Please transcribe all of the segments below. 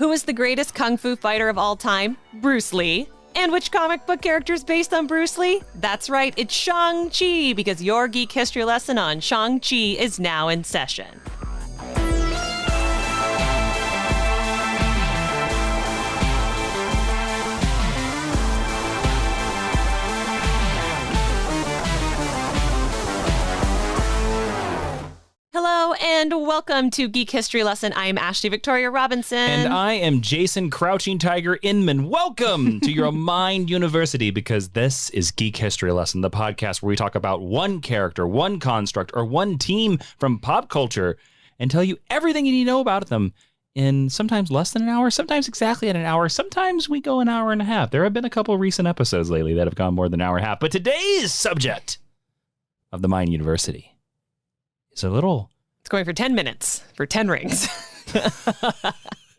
Who is the greatest kung fu fighter of all time? Bruce Lee. And which comic book character is based on Bruce Lee? That's right, it's Shang-Chi, because your geek history lesson on Shang-Chi is now in session. Hello and welcome to Geek History Lesson. I am Ashley Victoria Robinson. And I am Jason Crouching Tiger Inman. Welcome to your Mind University, because this is Geek History Lesson, the podcast where we talk about one character, one construct, or one team from pop culture and tell you everything you need to know about them in sometimes less than an hour, sometimes exactly an hour, sometimes we go an hour and a half. There have been a couple of recent episodes lately that have gone more than an hour and a half. But today's subject of the Mind University is a little... It's going for 10 minutes for 10 rings.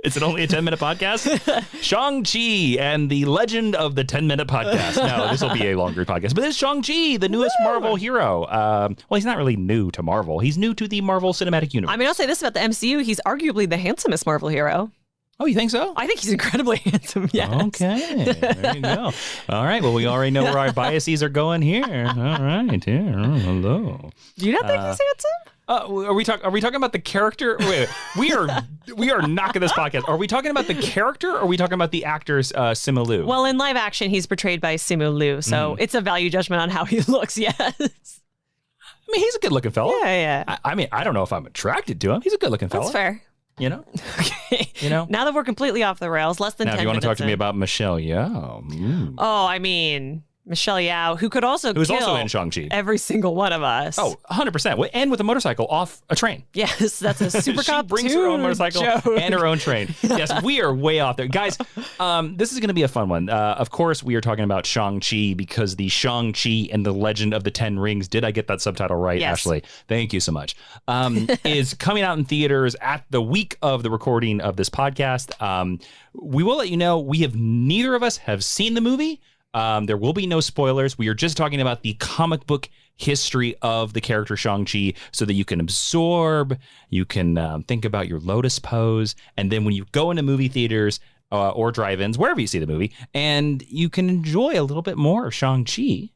Is it only a 10-minute podcast? Shang-Chi and the Legend of the 10-Minute Podcast. No, this will be a longer podcast. But this is Shang-Chi, the newest Marvel hero. Well, he's not really new to Marvel. He's new to the Marvel Cinematic Universe. I mean, I'll say this about the MCU. He's arguably the handsomest Marvel hero. Oh, you think so? I think he's incredibly handsome, yes. Okay, there you go. All right, well, we already know where our biases are going here. All right, here, hello. Do you not think he's handsome? Are we talking about the character? Wait, we are knocking this podcast. Are we talking about the character, or are we talking about the actor's Simu Liu? Well, in live action, he's portrayed by Simu Liu, so it's a value judgment on how he looks, yes. I mean, he's a good-looking fella. Yeah. I mean, I don't know if I'm attracted to him. He's a good-looking fella. That's fair. You know? Okay. You know? Now that we're completely off the rails, less than 10 minutes. Now, if you want to talk to me about Michelle Yeoh. Oh, I mean... Michelle Yeoh, who could also Who's kill also in Shang-Chi. Every single one of us. Oh, 100%. And with a motorcycle off a train. Yes, that's a super cop. She brings her own motorcycle and her own train. Yes, we are way off there. Guys, this is going to be a fun one. Of course, we are talking about Shang-Chi because the Shang-Chi and the Legend of the Ten Rings, did I get that subtitle right, yes. Ashley? Thank you so much. Is coming out in theaters at the week of the recording of this podcast. We will let you know, neither of us have seen the movie. There will be no spoilers. We are just talking about the comic book history of the character Shang-Chi so that you can absorb, you can think about your lotus pose, and then when you go into movie theaters or drive-ins, wherever you see the movie, and you can enjoy a little bit more of Shang-Chi,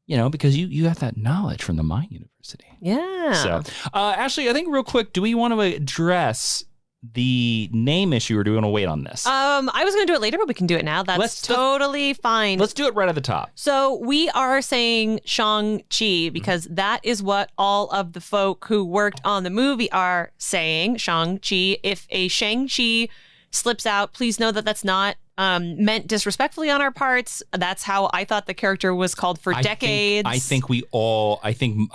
you know, because you have that knowledge from the Mind University. Yeah. So, Ashley, I think real quick, do we want to address the name issue, or do we want to wait on this? I was going to do it later, but we can do it now. That's totally fine. Let's do it right at the top. So we are saying Shang-Chi because that is what all of the folk who worked on the movie are saying, Shang-Chi. If a Shang-Chi slips out, please know that that's not meant disrespectfully on our parts. That's how I thought the character was called for decades. I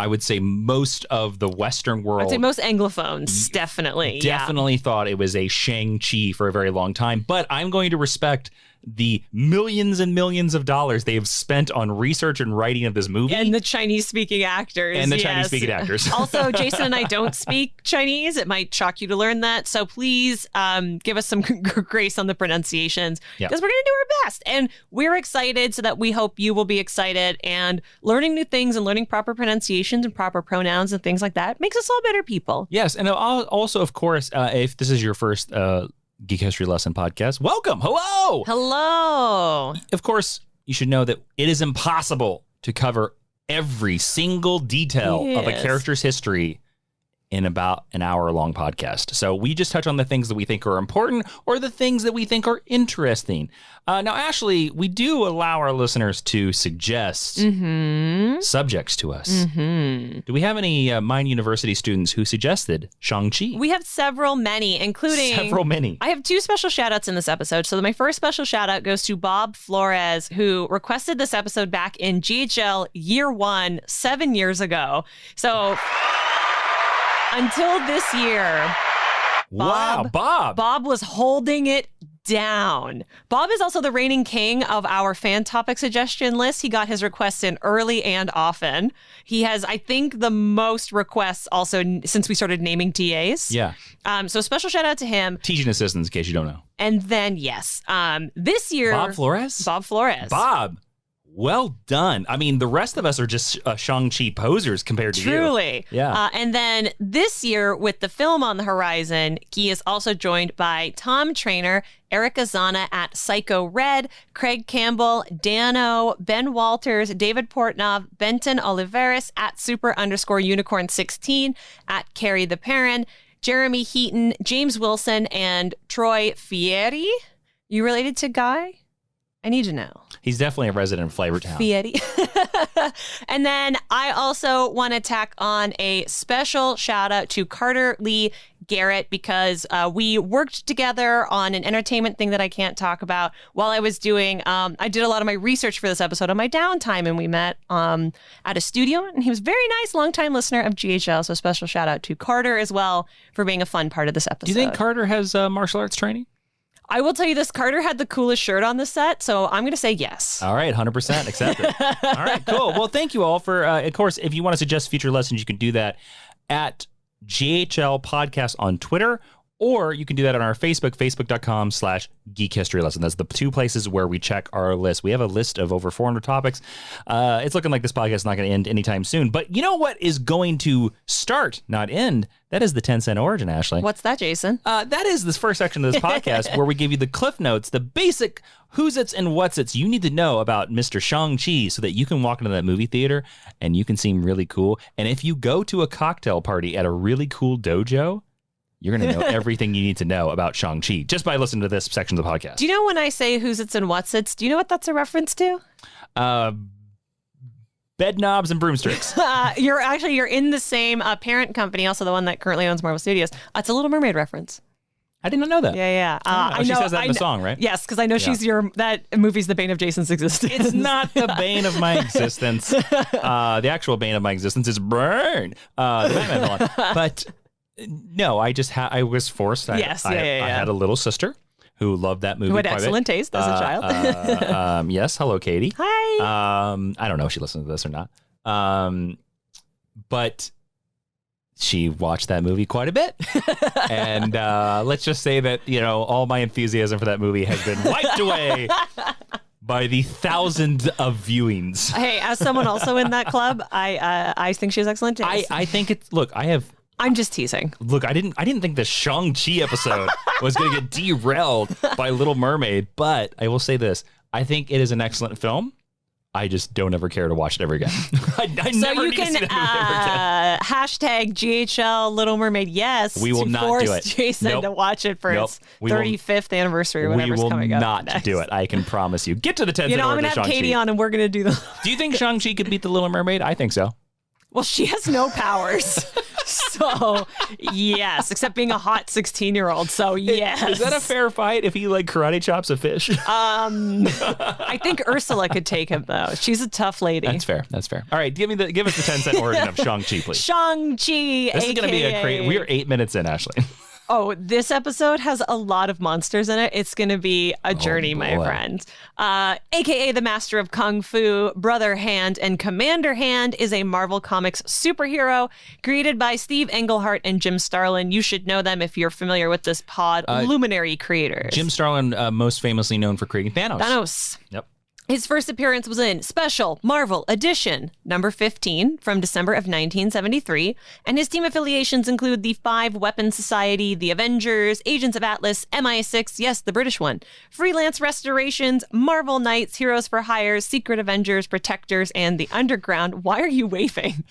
would say most of the Western world. I'd say most Anglophones, definitely thought it was a Shang-Chi for a very long time. But I'm going to respect the millions and millions of dollars they have spent on research and writing of this movie. And the Chinese-speaking actors. Chinese-speaking actors. Also, Jason and I don't speak Chinese. It might shock you to learn that. So please give us some grace on the pronunciations, because we're going to do our best. And we're excited, so that we hope you will be excited. And learning new things and learning proper pronunciations and proper pronouns and things like that makes us all better people. Yes. And also, of course, if this is your first Geek History Lesson podcast, welcome. Hello. Of course, you should know that it is impossible to cover every single detail of a character's history in about an hour-long podcast. So we just touch on the things that we think are important or the things that we think are interesting. Now, Ashley, we do allow our listeners to suggest subjects to us. Do we have any Mind University students who suggested Shang-Chi? We have many, including... I have two special shout-outs in this episode. So my first special shout-out goes to Bob Flores, who requested this episode back in GHL Year 1, 7 years ago. So... until this year, Bob was holding it down. Bob is also the reigning king of our fan topic suggestion list. He got his requests in early and often. He has, I think, the most requests also since we started naming TAs. Yeah. So special shout out to him. Teaching assistants, in case you don't know. And then, yes, this year... Bob Flores. Bob. Well done. I mean, the rest of us are just Shang-Chi posers compared to you. Truly. Yeah. And then this year, with the film on the horizon, he is also joined by Tom Trainer, Eric Azana at Psycho Red, Craig Campbell, Dano, Ben Walters, David Portnov, Benton Oliveris at super_unicorn16, at Carrie the Perrin, Jeremy Heaton, James Wilson, and Troy Fieri. You related to Guy? I need to know. He's definitely a resident of Flavortown. Fieri. And then I also want to tack on a special shout out to Carter Lee Garrett, because we worked together on an entertainment thing that I can't talk about while I was doing, I did a lot of my research for this episode on my downtime, and we met at a studio, and he was very nice, longtime listener of GHL. So special shout out to Carter as well for being a fun part of this episode. Do you think Carter has martial arts training? I will tell you this, Carter had the coolest shirt on the set, so I'm going to say yes. All right, 100% accepted. All right, cool. Well, thank you all for, of course, if you want to suggest future lessons, you can do that at GHL Podcast on Twitter, or you can do that on our Facebook, facebook.com/Geek History Lesson. That's the two places where we check our list. We have a list of over 400 topics. It's looking like this podcast is not going to end anytime soon. But you know what is going to start, not end? That is the 10-cent origin, Ashley. What's that, Jason? That is this first section of this podcast where we give you the cliff notes, the basic who's-its and what's-its you need to know about Mr. Shang-Chi so that you can walk into that movie theater and you can seem really cool. And if you go to a cocktail party at a really cool dojo, you're going to know everything you need to know about Shang-Chi just by listening to this section of the podcast. Do you know when I say who's-its and what's-its, do you know what that's a reference to? Bed knobs and broomsticks. You're in the same parent company, also the one that currently owns Marvel Studios. It's a Little Mermaid reference. I didn't know that. Yeah. I know, she says that in the song, right? Yes, because I know she's that movie's the bane of Jason's existence. It's not the bane of my existence. The actual bane of my existence is Burn. The Batman villain. But no, I was forced. I had a little sister who loved that movie. Who had excellent taste as a child. Yes. Hello, Katie. Hi. I don't know if she listened to this or not. But she watched that movie quite a bit. And let's just say that, all my enthusiasm for that movie has been wiped away by the thousands of viewings. Hey, as someone also in that club, I think she has excellent taste. I think it's, look, I'm just teasing. Look, I didn't think the Shang-Chi episode was going to get derailed by Little Mermaid, but I will say this. I think it is an excellent film. I just don't ever care to watch it ever again. I never need to see that movie ever again. Hashtag GHL Little Mermaid, yes. We will not do it. Jason to watch it for its 35th anniversary or whatever's coming up. We will not do it. I can promise you. Get to the 10th. I'm going to have Katie on and we're going to do the... Do you think Shang-Chi could beat the Little Mermaid? I think so. Well, she has no powers. So, yes, except being a hot 16-year-old. So, yes. Is that a fair fight if he karate chops a fish? I think Ursula could take him, though. She's a tough lady. That's fair. All right, give us the 10-cent origin of Shang-Chi, please. Shang-Chi, This is going to be a great... We are 8 minutes in, Ashley. Oh, this episode has a lot of monsters in it. It's going to be a journey, my friend. AKA the Master of Kung Fu, Brother Hand, and Commander Hand is a Marvel Comics superhero created by Steve Englehart and Jim Starlin. You should know them if you're familiar with this pod. Luminary creators. Jim Starlin, most famously known for creating Thanos. Yep. His first appearance was in Special Marvel Edition number 15 from December of 1973, and his team affiliations include the Five Weapon Society, the Avengers, Agents of Atlas, MI6, yes, the British one, Freelance Restorations, Marvel Knights, Heroes for Hire, Secret Avengers, Protectors, and the Underground. Why are you waving?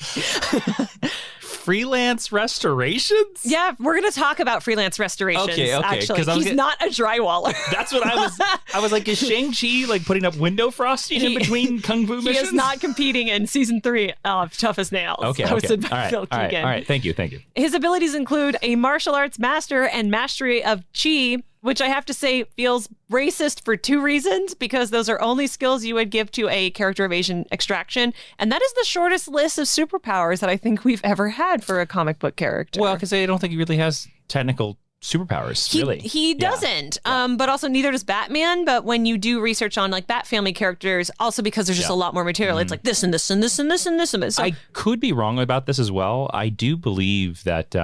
Freelance Restorations? Yeah, we're going to talk about Freelance Restorations, actually. He's not a drywaller. That's what I was like, is Shang-Chi putting up window frosting in between Kung Fu missions? He is not competing in season 3 of Tough as Nails. Okay. All right. Thank you. His abilities include a martial arts master and mastery of Chi, which I have to say feels racist for 2 reasons, because those are only skills you would give to a character of Asian extraction. And that is the shortest list of superpowers that I think we've ever had for a comic book character. Well, because I don't think he really has technical superpowers, really. He doesn't. Yeah. But also neither does Batman. But when you do research on Bat family characters, also because there's just a lot more material, it's this and this and this and this and this and this. So, I could be wrong about this as well. I do believe that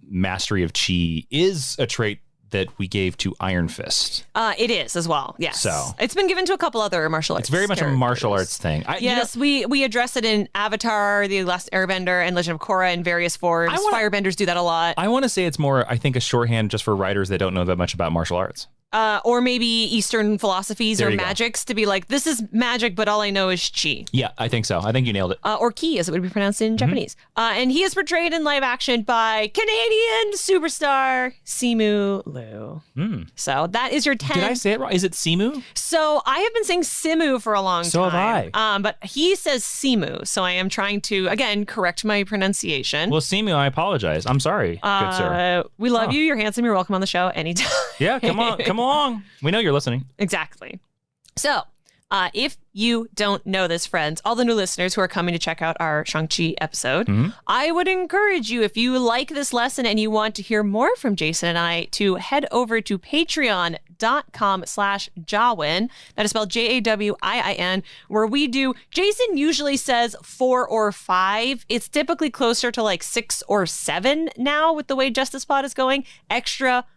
mastery of Chi is a trait that we gave to Iron Fist. It is as well, yes. So it's been given to a couple other martial arts. It's very much a martial arts thing. Yes, we address it in Avatar, The Last Airbender, and Legend of Korra in various forms. Firebenders do that a lot. I want to say it's more, I think, a shorthand just for writers that don't know that much about martial arts. Or maybe Eastern philosophies or magics to be like, this is magic, but all I know is chi. Yeah, I think so. I think you nailed it. Or ki, as it would be pronounced in Japanese. And he is portrayed in live action by Canadian superstar Simu Liu. So that is your 10. Did I say it wrong? Is it Simu? So I have been saying Simu for a long time. So have I. But he says Simu. So I am trying to, again, correct my pronunciation. Well, Simu, I apologize. I'm sorry, good sir. We love you. You're handsome. You're welcome on the show anytime. Yeah, come on. We know you're listening. Exactly. So, if you don't know this, friends, all the new listeners who are coming to check out our Shang-Chi episode, I would encourage you, if you like this lesson and you want to hear more from Jason and I, to head over to patreon.com/Jawin. That is spelled Jawin, where we do, Jason usually says 4 or 5. It's typically closer to like 6 or 7 now with the way Justice Pod is going.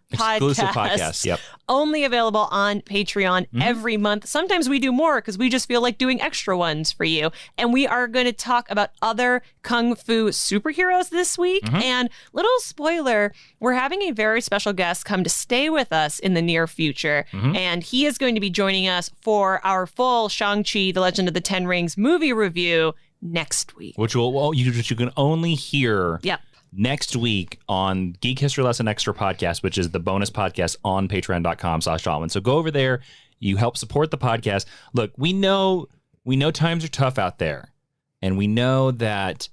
Exclusive podcasts. Yep. Only available on Patreon every month. Sometimes we do more because we just feel like doing extra ones for you. And we are going to talk about other Kung Fu superheroes this week. And little spoiler, we're having a very special guest come to stay with us in the near future. And he is going to be joining us for our full Shang-Chi, The Legend of the Ten Rings movie review next week. Which you can only hear next week on Geek History Lesson Extra podcast, which is the bonus podcast on patreon.com/Jawin. So go over there. You help support the podcast. Look, we know times are tough out there, and we know that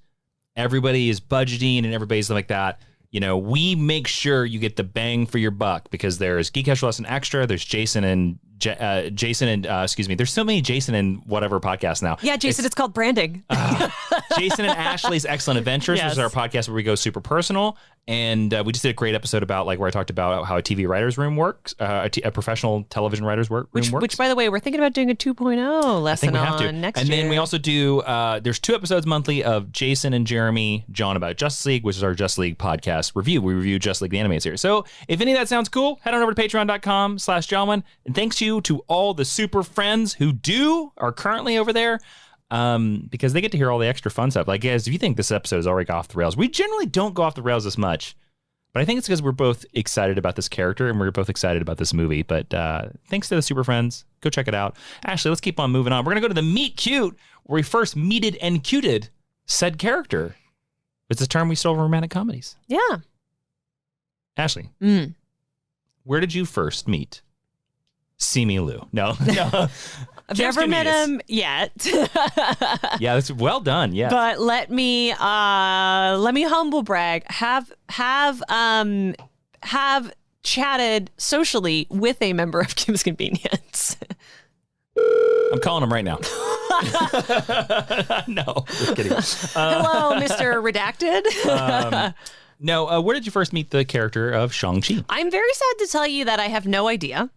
everybody is budgeting and everybody's like that. You know, we make sure you get the bang for your buck because there's Geek History Lesson Extra. There's Jason and there's so many Jason and whatever podcasts now. Yeah, Jason, it's called branding. Jason and Ashley's Excellent Adventures, which is our podcast where we go super personal. And we just did a great episode about where I talked about how a TV writer's room works, a professional television writer's room works. Which, by the way, we're thinking about doing a 2.0 lesson next year. And then we also do, there's 2 episodes monthly of Jason and Jeremy, John about Justice League, which is our Justice League podcast review. We review Justice League, the animated series. So if any of that sounds cool, head on over to patreon.com/Jawin. And thanks to all the super friends who are currently over there. Because they get to hear all the extra fun stuff. Like, guys, if you think this episode is already off the rails, we generally don't go off the rails this much. But I think it's because we're both excited about this character and we're both excited about this movie. But thanks to the super friends. Go check it out. Ashley, let's keep on moving on. We're going to go to the meet cute, where we first meeted and cuted said character. It's a term we stole from romantic comedies. Yeah. Ashley, where did you first meet Simu Liu? No. I've never met him yet. Yeah, that's well done. Yeah, but let me humble brag. Have chatted socially with a member of Kim's Convenience. I'm calling him right now. No, just kidding. Hello, Mr. Redacted. No, where did you first meet the character of Shang-Chi? I'm very sad to tell you that I have no idea.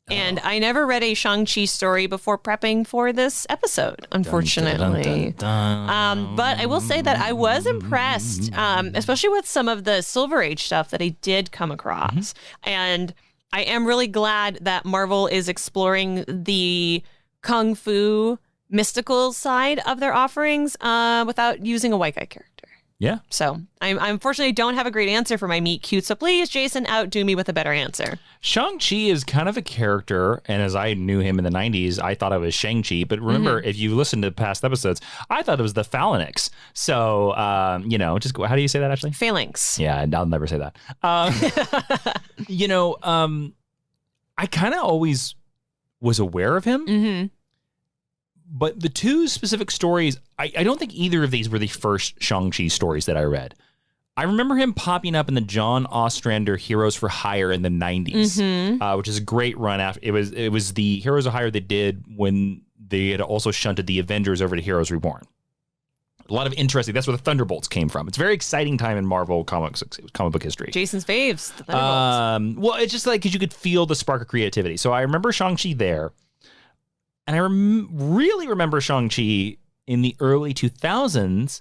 And I never read a Shang-Chi story before prepping for this episode, unfortunately. But I will say that I was impressed, especially with some of the Silver Age stuff that I did come across. And I am really glad that Marvel is exploring the Kung Fu mystical side of their offerings without using a white guy character. Yeah. So I unfortunately don't have a great answer for my meet cute. So please, Jason, outdo me with a better answer. Shang-Chi is kind of a character. And as I knew him in the 90s, I thought it was Shang-Chi. But remember, if you listen to past episodes, I thought it was the Phalanx. So, just how do you say that, actually? Phalanx. Yeah, I'll never say that. I kind of always was aware of him. But the 2 specific stories, I don't think either of these were the first Shang-Chi stories that I read. I remember him popping up in the John Ostrander Heroes for Hire in the 90s, which is a great run. After it was the Heroes of Hire they did when they had also shunted the Avengers over to Heroes Reborn. A lot of interesting. That's where the Thunderbolts came from. It's a very exciting time in Marvel comic book history. Jason's faves, the Thunderbolts. Well, it's just like because you could feel the spark of creativity. So I remember Shang-Chi there. And I really remember Shang-Chi in the early 2000s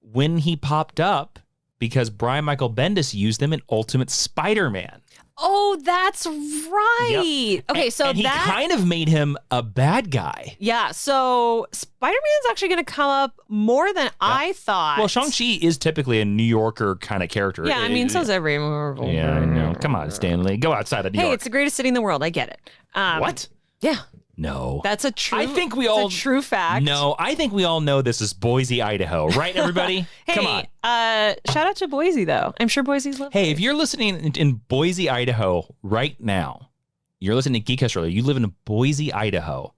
when he popped up because Brian Michael Bendis used him in Ultimate Spider-Man. Oh, that's right. Yep. Okay, so and he kind of made him a bad guy. Yeah, so Spider-Man's actually going to come up more than I thought. Well, Shang-Chi is typically a New Yorker kind of character. Yeah, I mean, so's every Marvel. Yeah, I know. Come on, Stanley. Go outside of New York. Hey, it's the greatest city in the world. I get it. What? Yeah. No. That's a true I think we all a true fact. No, I think we all know this is Boise, Idaho. Right, everybody? Hey, come on. Shout out to Boise, though. I'm sure Boise's lovely. Hey, if you're listening in Boise, Idaho right now, you're listening to Geek History, you live in Boise, Idaho,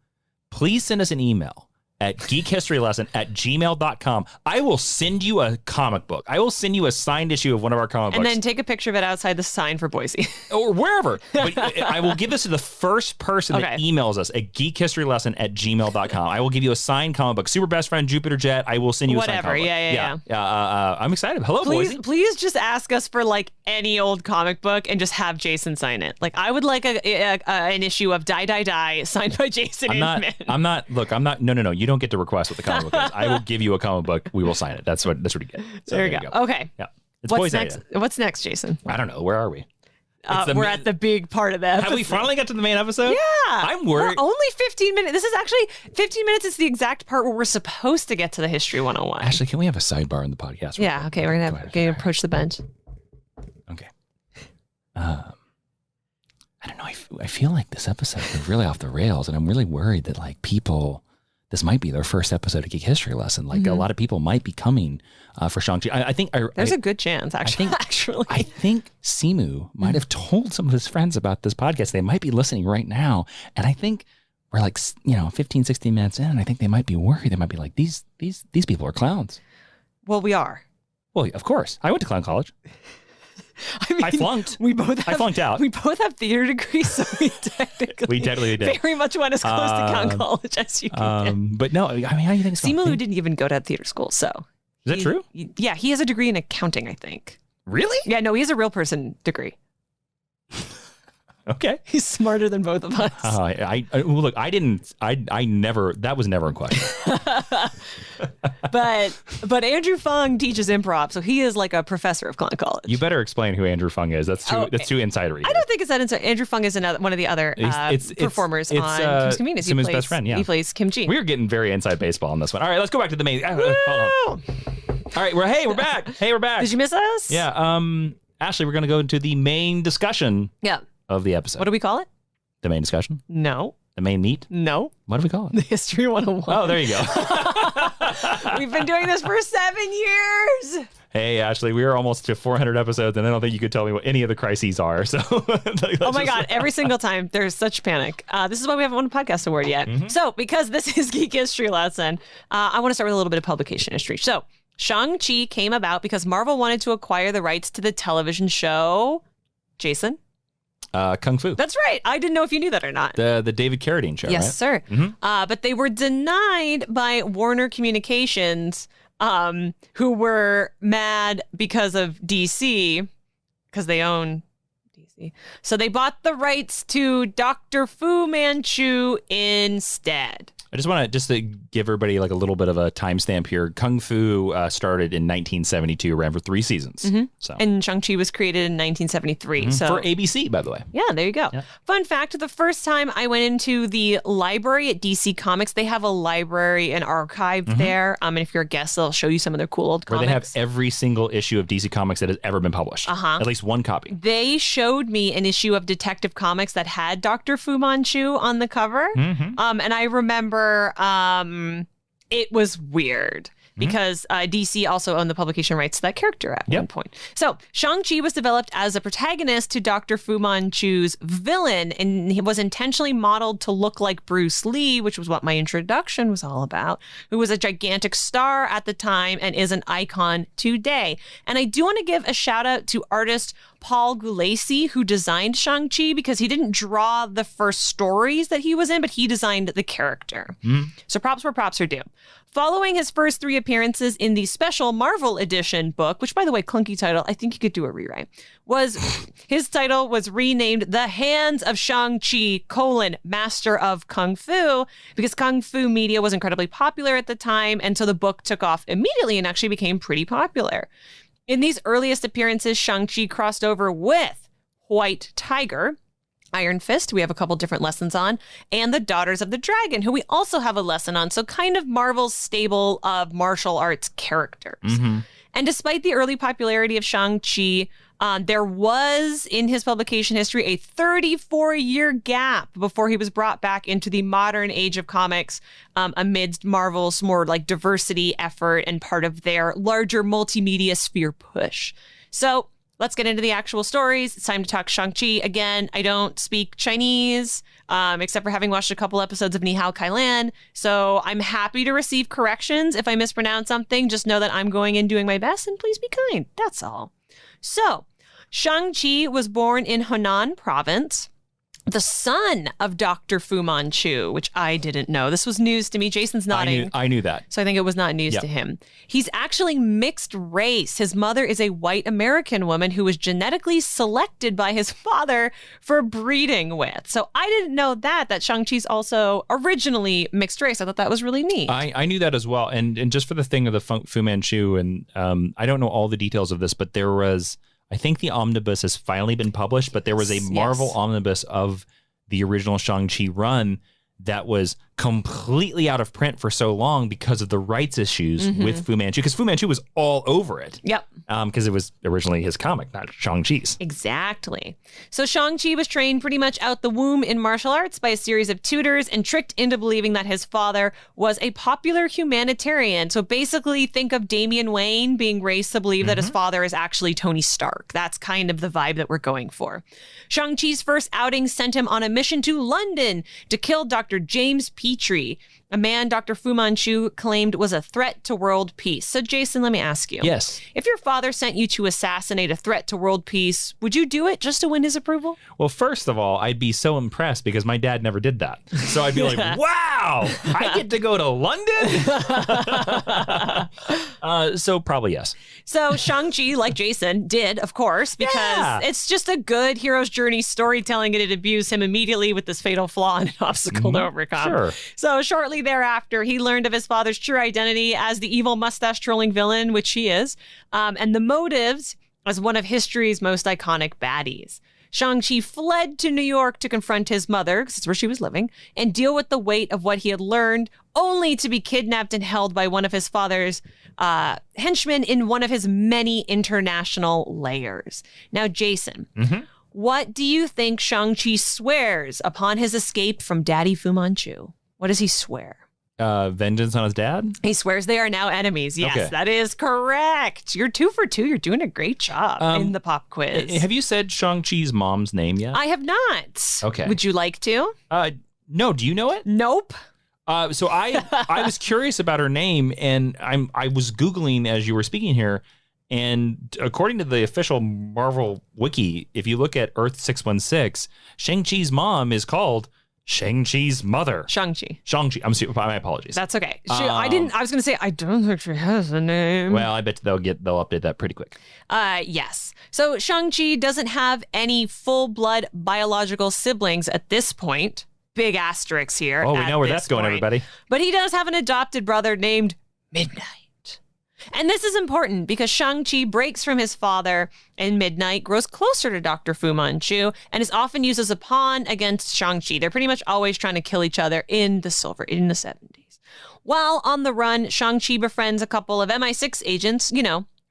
please send us an email at geekhistorylesson@gmail.com. I will send you a comic book. I will send you a signed issue of one of our comic books. And then take a picture of it outside the sign for Boise. Or wherever. But I will give this to the first person that emails us at geekhistorylesson@gmail.com. I will give you a signed comic book. Super Best Friend, Jupiter Jet. I will send you a signed comic book. Yeah. I'm excited. Hello, Boise. Please just ask us for like any old comic book and just have Jason sign it. Like I would like an issue of Die Die Die signed by Jason Inman. No. You don't get to request what the comic book is. I will give you a comic book. We will sign it. That's what you get. So there you go. Okay. Yeah. What's next, Jason? I don't know. Where are we? We're at the big part of the episode. Have we finally got to the main episode? Yeah. I'm worried. We're only 15 minutes. This is actually 15 minutes is the exact part where we're supposed to get to the History 101. Ashley, can we have a sidebar in the podcast? Yeah. Okay. We're going to approach the bench. Okay. I don't know. I feel like this episode is really off the rails, and I'm really worried that like people... This might be their first episode of Geek History Lesson. Like a lot of people might be coming for Shang-Chi. I think there's a good chance, actually. I think Simu might have told some of his friends about this podcast. They might be listening right now. And I think we're like, 15, 16 minutes in, and I think they might be worried. They might be like, these people are clowns. Well, we are. Well, of course. I went to clown college. I mean, I flunked. I flunked out. We both have theater degrees, so we technically did. Very much went as close to clown college as you can get. But no, I mean, how do you think Simu didn't even go to theater school, so. Is that true? Yeah, he has a degree in accounting, I think. Really? Yeah, no, he has a real person degree. Okay. He's smarter than both of us. Look, I never, that was never a question. But Andrew Fung teaches improv, so he is like a professor of clown college. You better explain who Andrew Fung is. That's too insidery. I don't think it's that inside. Andrew Fung is one of the other performers on Kim's Convenience. Simu's best friend, yeah. He plays Kim Chi. We're getting very inside baseball on this one. All right, let's go back to the main. Hold on. All right, we're back. Hey, we're back. Did you miss us? Yeah. Ashley, we're going to go into the main discussion. Yeah. Of the episode. What do we call it? The main discussion? No. The main meat? No. What do we call it? The History 101. Oh, there you go. We've been doing this for 7 years. Hey, Ashley, we are almost to 400 episodes, and I don't think you could tell me what any of the crises are. So, oh my God, every single time there's such panic. This is why we haven't won a podcast award yet. Mm-hmm. So, because this is Geek History Lesson, I want to start with a little bit of publication history. So, Shang-Chi came about because Marvel wanted to acquire the rights to the television show. Jason? Kung Fu. That's right. I didn't know if you knew that or not. The David Carradine show, yes, right? Sir. Mm-hmm. But they were denied by Warner Communications, who were mad because of DC, because they own DC. So they bought the rights to Dr. Fu Manchu instead. I just want to give everybody like a little bit of a timestamp here. Kung Fu started in 1972, ran for 3 seasons. Mm-hmm. So, and Shang-Chi was created in 1973. Mm-hmm. So for ABC, by the way. Yeah, there you go. Yeah. Fun fact, the first time I went into the library at DC Comics, they have a library and archive there. And if you're a guest, they'll show you some of their cool old comics. Where they have every single issue of DC Comics that has ever been published. At least one copy. They showed me an issue of Detective Comics that had Dr. Fu Manchu on the cover. Mm-hmm. And I remember it was weird because DC also owned the publication rights to that character at one point. So Shang-Chi was developed as a protagonist to Dr. Fu Manchu's villain, and he was intentionally modeled to look like Bruce Lee, which was what my introduction was all about, who was a gigantic star at the time and is an icon today. And I do want to give a shout out to artist Paul Gulacy, who designed Shang-Chi, because he didn't draw the first stories that he was in, but he designed the character. So props where props are due. Following his first 3 appearances in the special Marvel Edition book, which, by the way, clunky title, I think you could do a rewrite, his title was renamed The Hands of Shang-Chi, Master of Kung Fu, because Kung Fu media was incredibly popular at the time, and so the book took off immediately and actually became pretty popular. In these earliest appearances, Shang-Chi crossed over with White Tiger, Iron Fist, we have a couple different lessons on, and the Daughters of the Dragon, who we also have a lesson on. So kind of Marvel's stable of martial arts characters. Mm-hmm. And despite the early popularity of Shang-Chi, there was, in his publication history, a 34-year gap before he was brought back into the modern age of comics amidst Marvel's more like diversity effort and part of their larger multimedia sphere push. So let's get into the actual stories. It's time to talk Shang-Chi. Again, I don't speak Chinese, except for having watched a couple episodes of Ni Hao Kai Lan. So I'm happy to receive corrections if I mispronounce something. Just know that I'm going in doing my best, and please be kind. That's all. So Shang-Chi was born in Hunan province, the son of Dr. Fu Manchu, which I didn't know. This was news to me. Jason's nodding. I knew that. So I think it was not news to him. He's actually mixed race. His mother is a white American woman who was genetically selected by his father for breeding with. So I didn't know that Shang-Chi's also originally mixed race. I thought that was really neat. I knew that as well. And just for the thing of the Fu Manchu, and I don't know all the details of this, but there was... I think the omnibus has finally been published, but there was a Marvel omnibus of the original Shang-Chi run that was completely out of print for so long because of the rights issues with Fu Manchu, because Fu Manchu was all over it. Yep. Because it was originally his comic, not Shang-Chi's. Exactly. So Shang-Chi was trained pretty much out the womb in martial arts by a series of tutors and tricked into believing that his father was a popular humanitarian. So basically think of Damian Wayne being raised to believe that his father is actually Tony Stark. That's kind of the vibe that we're going for. Shang-Chi's first outing sent him on a mission to London to kill Dr. James Petrie, a man Dr. Fu Manchu claimed was a threat to world peace. So, Jason, let me ask you. Yes. If your father sent you to assassinate a threat to world peace, would you do it just to win his approval? Well, first of all, I'd be so impressed because my dad never did that. So I'd be like, wow, I get to go to London? So probably yes. So Shang-Chi, like Jason, did, of course, because it's just a good hero's journey storytelling, and it imbues him immediately with this fatal flaw and an obstacle to overcome. Sure. So shortly thereafter, he learned of his father's true identity as the evil mustache-twirling villain, which he is, and the motives as one of history's most iconic baddies. Shang-Chi fled to New York to confront his mother, because it's where she was living, and deal with the weight of what he had learned, only to be kidnapped and held by one of his father's henchmen in one of his many international layers. Now, Jason, what do you think Shang-Chi swears upon his escape from Daddy Fu Manchu? What does he swear? Vengeance on his dad? He swears they are now enemies. Yes, okay. That is correct. You're 2 for 2. You're doing a great job in the pop quiz. Have you said Shang-Chi's mom's name yet? I have not. Okay. Would you like to? No. Do you know it? Nope. So I was curious about her name, and I was Googling as you were speaking here, and according to the official Marvel wiki, if you look at Earth 616, Shang-Chi's mom is called Shang-Chi's mother. Shang-Chi. My apologies. That's okay. I was going to say, I don't think she has a name. Well, I bet they'll update that pretty quick. Yes. So Shang-Chi doesn't have any full-blood biological siblings at this point. Big asterisks here. Oh, we know where that's going, everybody. But he does have an adopted brother named Midnight. And this is important because Shang-Chi breaks from his father, and Midnight grows closer to Dr. Fu Manchu and is often used as a pawn against Shang-Chi. They're pretty much always trying to kill each other in the 70s. While on the run, Shang-Chi befriends a couple of MI6 agents,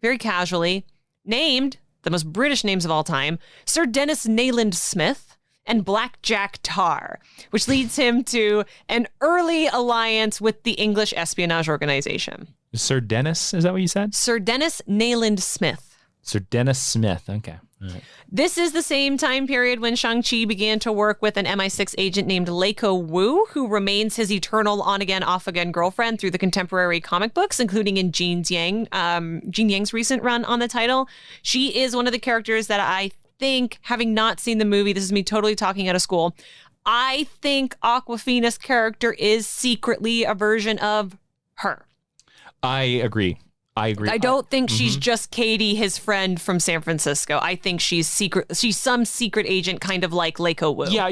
very casually, named, the most British names of all time, Sir Dennis Nayland Smith and Black Jack Tar, which leads him to an early alliance with the English espionage organization. Sir Dennis, is that what you said? Sir Dennis Nayland Smith. Sir Dennis Smith, okay. All right. This is the same time period when Shang-Chi began to work with an MI6 agent named Leiko Wu, who remains his eternal on-again, off-again girlfriend through the contemporary comic books, including in Jean Yang's recent run on the title. She is one of the characters that I think, having not seen the movie, this is me totally talking out of school, I think Awkwafina's character is secretly a version of her. I agree. I don't think she's just Katie, his friend from San Francisco. I think she's some secret agent, kind of like Leiko Wu. Yeah,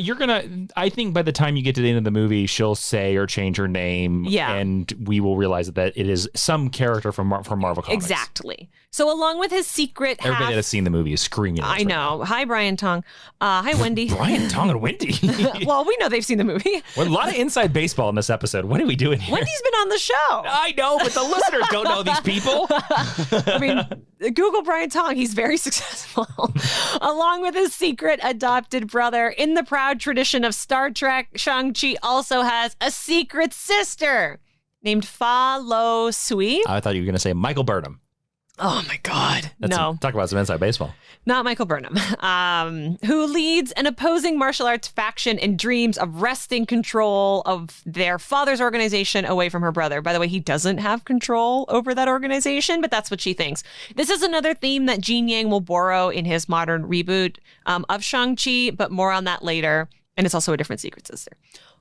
I think by the time you get to the end of the movie, she'll say or change her name. Yeah. And we will realize that it is some character from Marvel Comics. Exactly. So along with his secret Everybody that has seen the movie is screaming. I know. Now. Hi, Brian Tong. Hi, Wendy. Brian Tong and Wendy. Well, we know they've seen the movie. Well, a lot of inside baseball in this episode. What are we doing here? Wendy's been on the show. I know, but the listeners don't know these people. I mean, Google Brian Tong. He's very successful. Along with his secret adopted brother, in the proud tradition of Star Trek, Shang-Chi also has a secret sister named Fa Lo Sui. I thought you were going to say Michael Burnham. Oh my God. No. Talk about some inside baseball. Not Michael Burnham, who leads an opposing martial arts faction and dreams of wresting control of their father's organization away from her brother. By the way, he doesn't have control over that organization, but that's what she thinks. This is another theme that Gene Yang will borrow in his modern reboot of Shang-Chi, but more on that later. And it's also a different secret sister.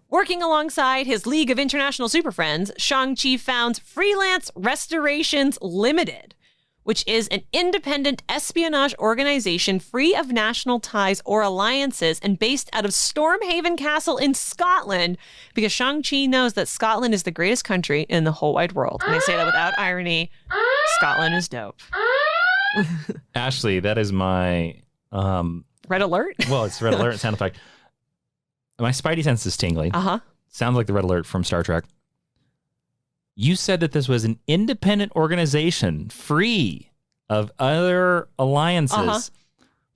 Working alongside his League of International Super Friends, Shang-Chi founds Freelance Restorations Limited, which is an independent espionage organization free of national ties or alliances and based out of Stormhaven Castle in Scotland, because Shang-Chi knows that Scotland is the greatest country in the whole wide world. And I say that without irony. Scotland is dope. Ashley, that is my... Red alert? Well, it's red alert sound effect. My spidey sense is tingling. Uh-huh. Sounds like the red alert from Star Trek. You said that this was an independent organization free of other alliances.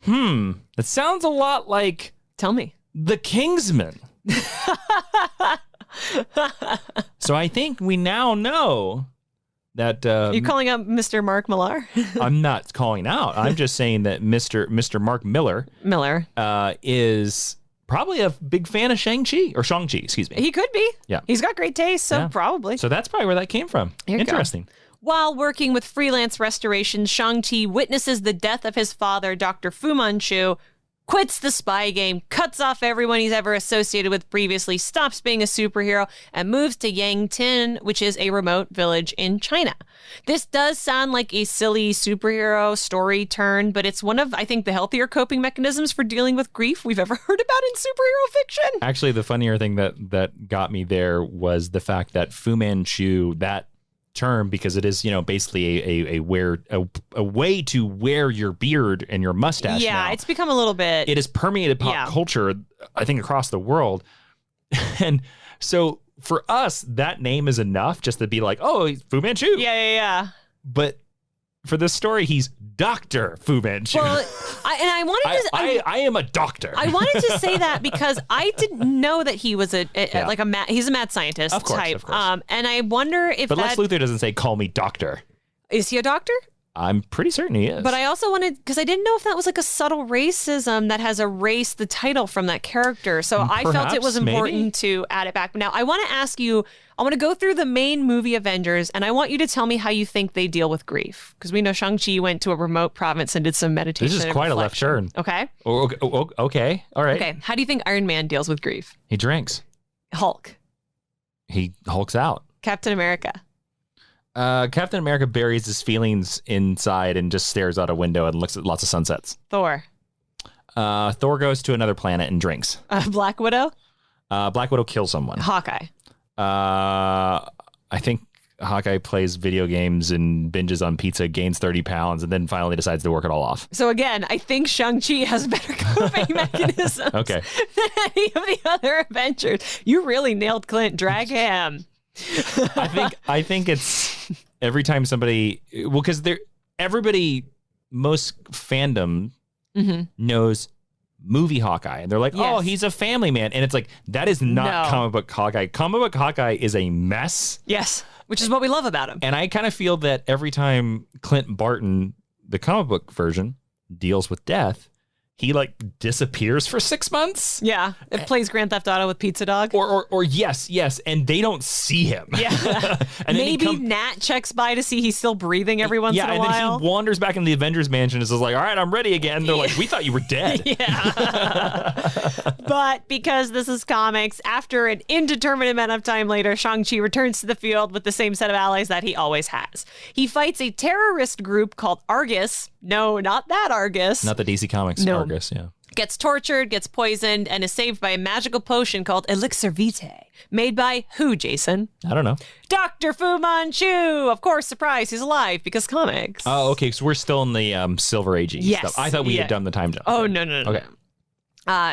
That sounds a lot like... Tell me. The Kingsmen. So I think we now know that... you calling out Mr. Mark Millar? I'm not calling out. I'm just saying that Mr. Mark Miller is... probably a big fan of Shang-Chi, or Shang-Chi, excuse me. He could be. Yeah. He's got great taste, so probably. So that's probably where that came from. Interesting. While working with Freelance Restoration, Shang-Chi witnesses the death of his father, Dr. Fu Manchu, quits the spy game, cuts off everyone he's ever associated with previously, stops being a superhero, and moves to Yangtin, which is a remote village in China. This does sound like a silly superhero story turn, but it's one of, I think, the healthier coping mechanisms for dealing with grief we've ever heard about in superhero fiction. Actually, the funnier thing that got me there was the fact that Fu Manchu, that term, because it is, basically a way to wear your beard and your mustache. Yeah, it's become a little bit. It has permeated pop culture, I think, across the world. And so for us, that name is enough just to be like, oh, he's Fu Manchu. Yeah. But for this story, he's Dr. Fu Manchu. Well, I am a doctor. I wanted to say that because I didn't know that he was he's a mad scientist type. Of course. And I wonder if But Lex Luthor doesn't say, call me doctor. Is he a doctor? I'm pretty certain he is. But I also wanted, because I didn't know if that was like a subtle racism that has erased the title from that character. So I felt it was important to add it back. Now, I want to ask you, I want to go through the main movie Avengers, and I want you to tell me how you think they deal with grief. Because we know Shang-Chi went to a remote province and did some meditation. This is quite a left turn. Okay. Okay. All right. Okay. How do you think Iron Man deals with grief? He drinks. Hulk. He hulks out. Captain America. Captain America buries his feelings inside and just stares out a window and looks at lots of sunsets. Thor. Thor goes to another planet and drinks. Black Widow. Black Widow kills someone. Hawkeye. I think Hawkeye plays video games and binges on pizza, gains 30 pounds, and then finally decides to work it all off. So again, I think Shang-Chi has better coping mechanisms than any of the other Avengers. You really nailed Clint. Drag him. I think it's every time somebody, because most fandom knows movie Hawkeye, and they're like, oh, he's a family man, and it's like, that is not comic book Hawkeye. Comic book Hawkeye is a mess. Yes, which is what we love about him. And I kind of feel that every time Clint Barton, the comic book version, deals with death, he disappears for 6 months. Yeah, it plays Grand Theft Auto with Pizza Dog. Or yes, and they don't see him. Yeah, and maybe Nat checks by to see he's still breathing every once in a while. Yeah, and then he wanders back into the Avengers mansion and is like, all right, I'm ready again. They're like, we thought you were dead. Yeah. But because this is comics, after an indeterminate amount of time later, Shang-Chi returns to the field with the same set of allies that he always has. He fights a terrorist group called Argus. No, not that Argus. Not the DC Comics Argus, yeah. gets tortured, gets poisoned, and is saved by a magical potion called Elixir Vitae. Made by who, Jason? I don't know. Dr. Fu Manchu! Of course, surprise, he's alive because comics. Oh, okay, so we're still in the Silver Age stuff. I thought we had done the time jump. Oh, no. Okay.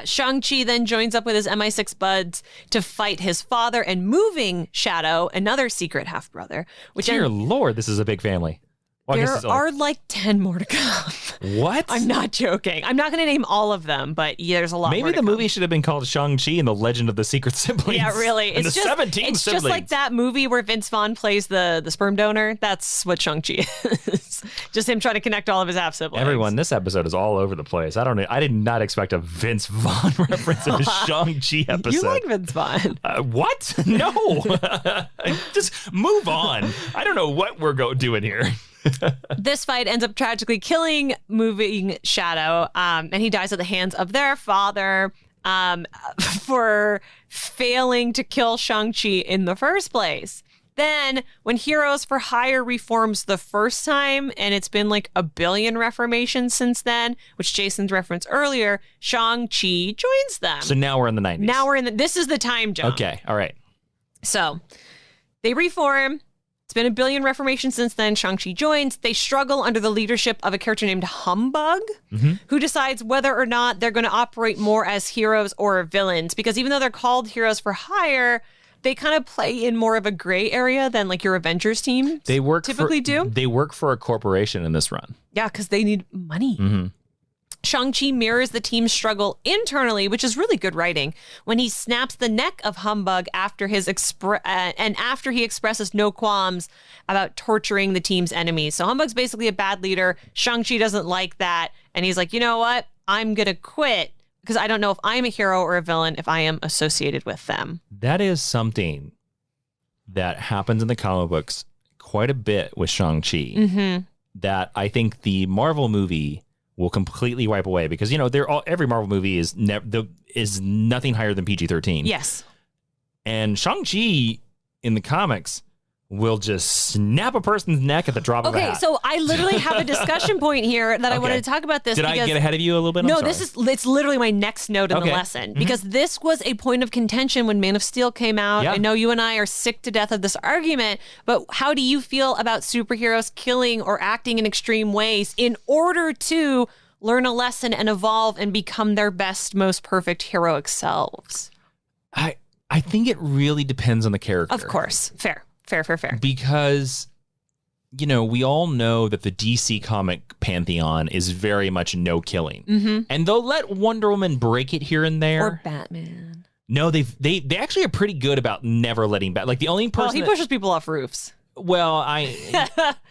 Shang-Chi then joins up with his MI6 buds to fight his father and Moving Shadow, another secret half-brother. Dear Lord, this is a big family. Well, there are like 10 more to come. What? I'm not joking. I'm not going to name all of them, but there's a lot more. Maybe the movie should have been called Shang-Chi and the Legend of the Secret Siblings. Yeah, really. It's 17 siblings. It's just like that movie where Vince Vaughn plays the sperm donor. That's what Shang-Chi is. Just him trying to connect all of his half-siblings. Everyone, this episode is all over the place. I did not expect a Vince Vaughn reference in a Shang-Chi episode. You like Vince Vaughn. What? No. Just move on. I don't know what we're doing here. This fight ends up tragically killing Moving Shadow, and he dies at the hands of their father for failing to kill Shang-Chi in the first place. Then, when Heroes for Hire reforms the first time, and it's been like 1 billion reformations since then, which Jason's referenced earlier, Shang-Chi joins them. So now we're in the 90s. This is the time jump. Okay, all right. So, they reform. It's been 1 billion reformations since then. Shang-Chi joins. They struggle under the leadership of a character named Humbug, who decides whether or not they're going to operate more as heroes or villains. Because even though they're called Heroes for Hire, they kind of play in more of a gray area than like your Avengers team typically do. They work for a corporation in this run. Yeah, because they need money. Mm-hmm. Shang-Chi mirrors the team's struggle internally, which is really good writing, when he snaps the neck of Humbug after he expresses no qualms about torturing the team's enemies. So Humbug's basically a bad leader. Shang-Chi doesn't like that. And he's like, you know what? I'm going to quit because I don't know if I'm a hero or a villain if I am associated with them. That is something that happens in the comic books quite a bit with Shang-Chi that I think the Marvel movie will completely wipe away because, every Marvel movie is nothing higher than PG-13. Yes. And Shang-Chi in the comics will just snap a person's neck at the drop of a hat. Okay, so I literally have a discussion point here that I wanted to talk about this. Did I get ahead of you a little bit? No, it's literally my next note in the lesson because this was a point of contention when Man of Steel came out. Yeah. I know you and I are sick to death of this argument, but how do you feel about superheroes killing or acting in extreme ways in order to learn a lesson and evolve and become their best, most perfect heroic selves? I think it really depends on the character. Of course. Fair. Because, we all know that the DC comic pantheon is very much no killing. Mm-hmm. And they'll let Wonder Woman break it here and there. Or Batman. No, they actually are pretty good about never letting Like the only person he pushes people off roofs. Well,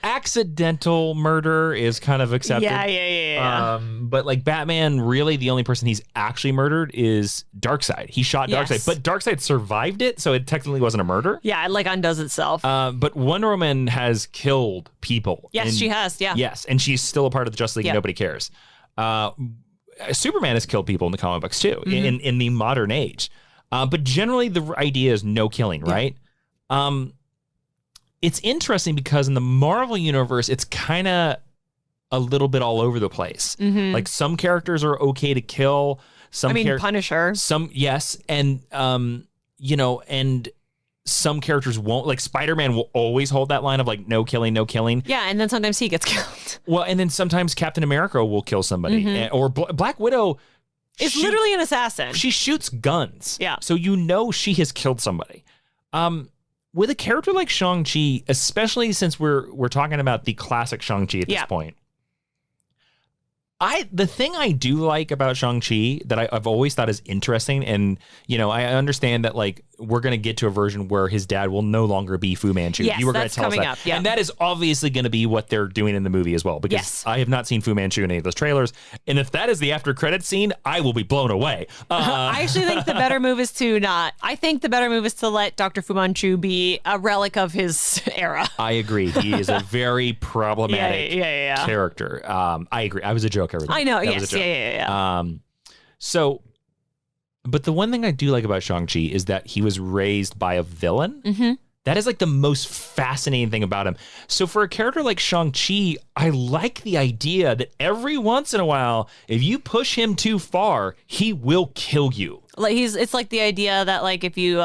accidental murder is kind of accepted. Yeah. But like Batman, really the only person he's actually murdered is Darkseid. He shot Darkseid, but Darkseid survived it, so it technically wasn't a murder. Yeah, it like undoes itself. But Wonder Woman has killed people. Yes, she has, yeah. Yes, and she's still a part of the Justice League and nobody cares. Superman has killed people in the comic books too, in the modern age. But generally the idea is no killing, right? It's interesting because in the Marvel universe, it's kind of a little bit all over the place. Mm-hmm. Like some characters are okay to kill. Punisher. Yes. And, and some characters won't. Like Spider-Man will always hold that line of like, no killing, no killing. Yeah. And then sometimes he gets killed. Well, and then sometimes Captain America will kill somebody. Or Black Widow. It's literally an assassin. She shoots guns. Yeah. So she has killed somebody. With a character like Shang-Chi, especially since we're talking about the classic Shang-Chi at this point, the thing I do like about Shang-Chi that I've always thought is interesting, and I understand that like we're going to get to a version where his dad will no longer be Fu Manchu. Yes, you were going to tell us that. Up, yeah. And that is obviously going to be what they're doing in the movie as well, because I have not seen Fu Manchu in any of those trailers. And if that is the after credits scene, I will be blown away. I actually think the better move is to not. I think the better move is to let Dr. Fu Manchu be a relic of his era. I agree. He is a very problematic character. I agree. I was a joke. Everything. I know. Yes. Yeah. But the one thing I do like about Shang-Chi is that he was raised by a villain. Mm-hmm. That is like the most fascinating thing about him. So for a character like Shang-Chi, I like the idea that every once in a while, if you push him too far, he will kill you. Like it's like the idea that like if you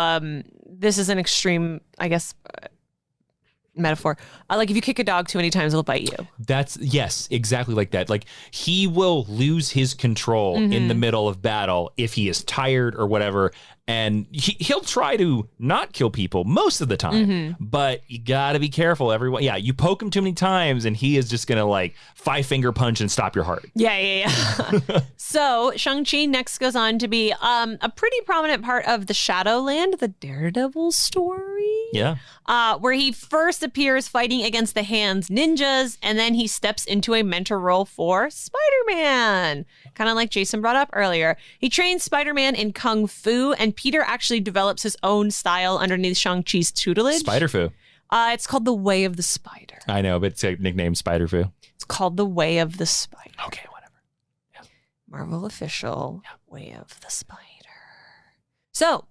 this is an extreme, I guess, metaphor. Like if you kick a dog too many times, it'll bite you. Yes, exactly like that. Like he will lose his control in the middle of battle if he is tired or whatever. And he'll try to not kill people most of the time, but you got to be careful. Everyone, you poke him too many times, and he is just gonna like 5-finger punch and stop your heart. Yeah. So Shang-Chi next goes on to be a pretty prominent part of the Shadowland, the Daredevil story. Yeah, where he first appears fighting against the Hands ninjas, and then he steps into a mentor role for Spider-Man. Kind of like Jason brought up earlier. He trains Spider-Man in Kung Fu, and Peter actually develops his own style underneath Shang-Chi's tutelage. Spider-Fu. It's called the Way of the Spider. I know, but it's nicknamed Spider-Fu. It's called the Way of the Spider. Okay, whatever. Yeah. Marvel official Way of the Spider. So,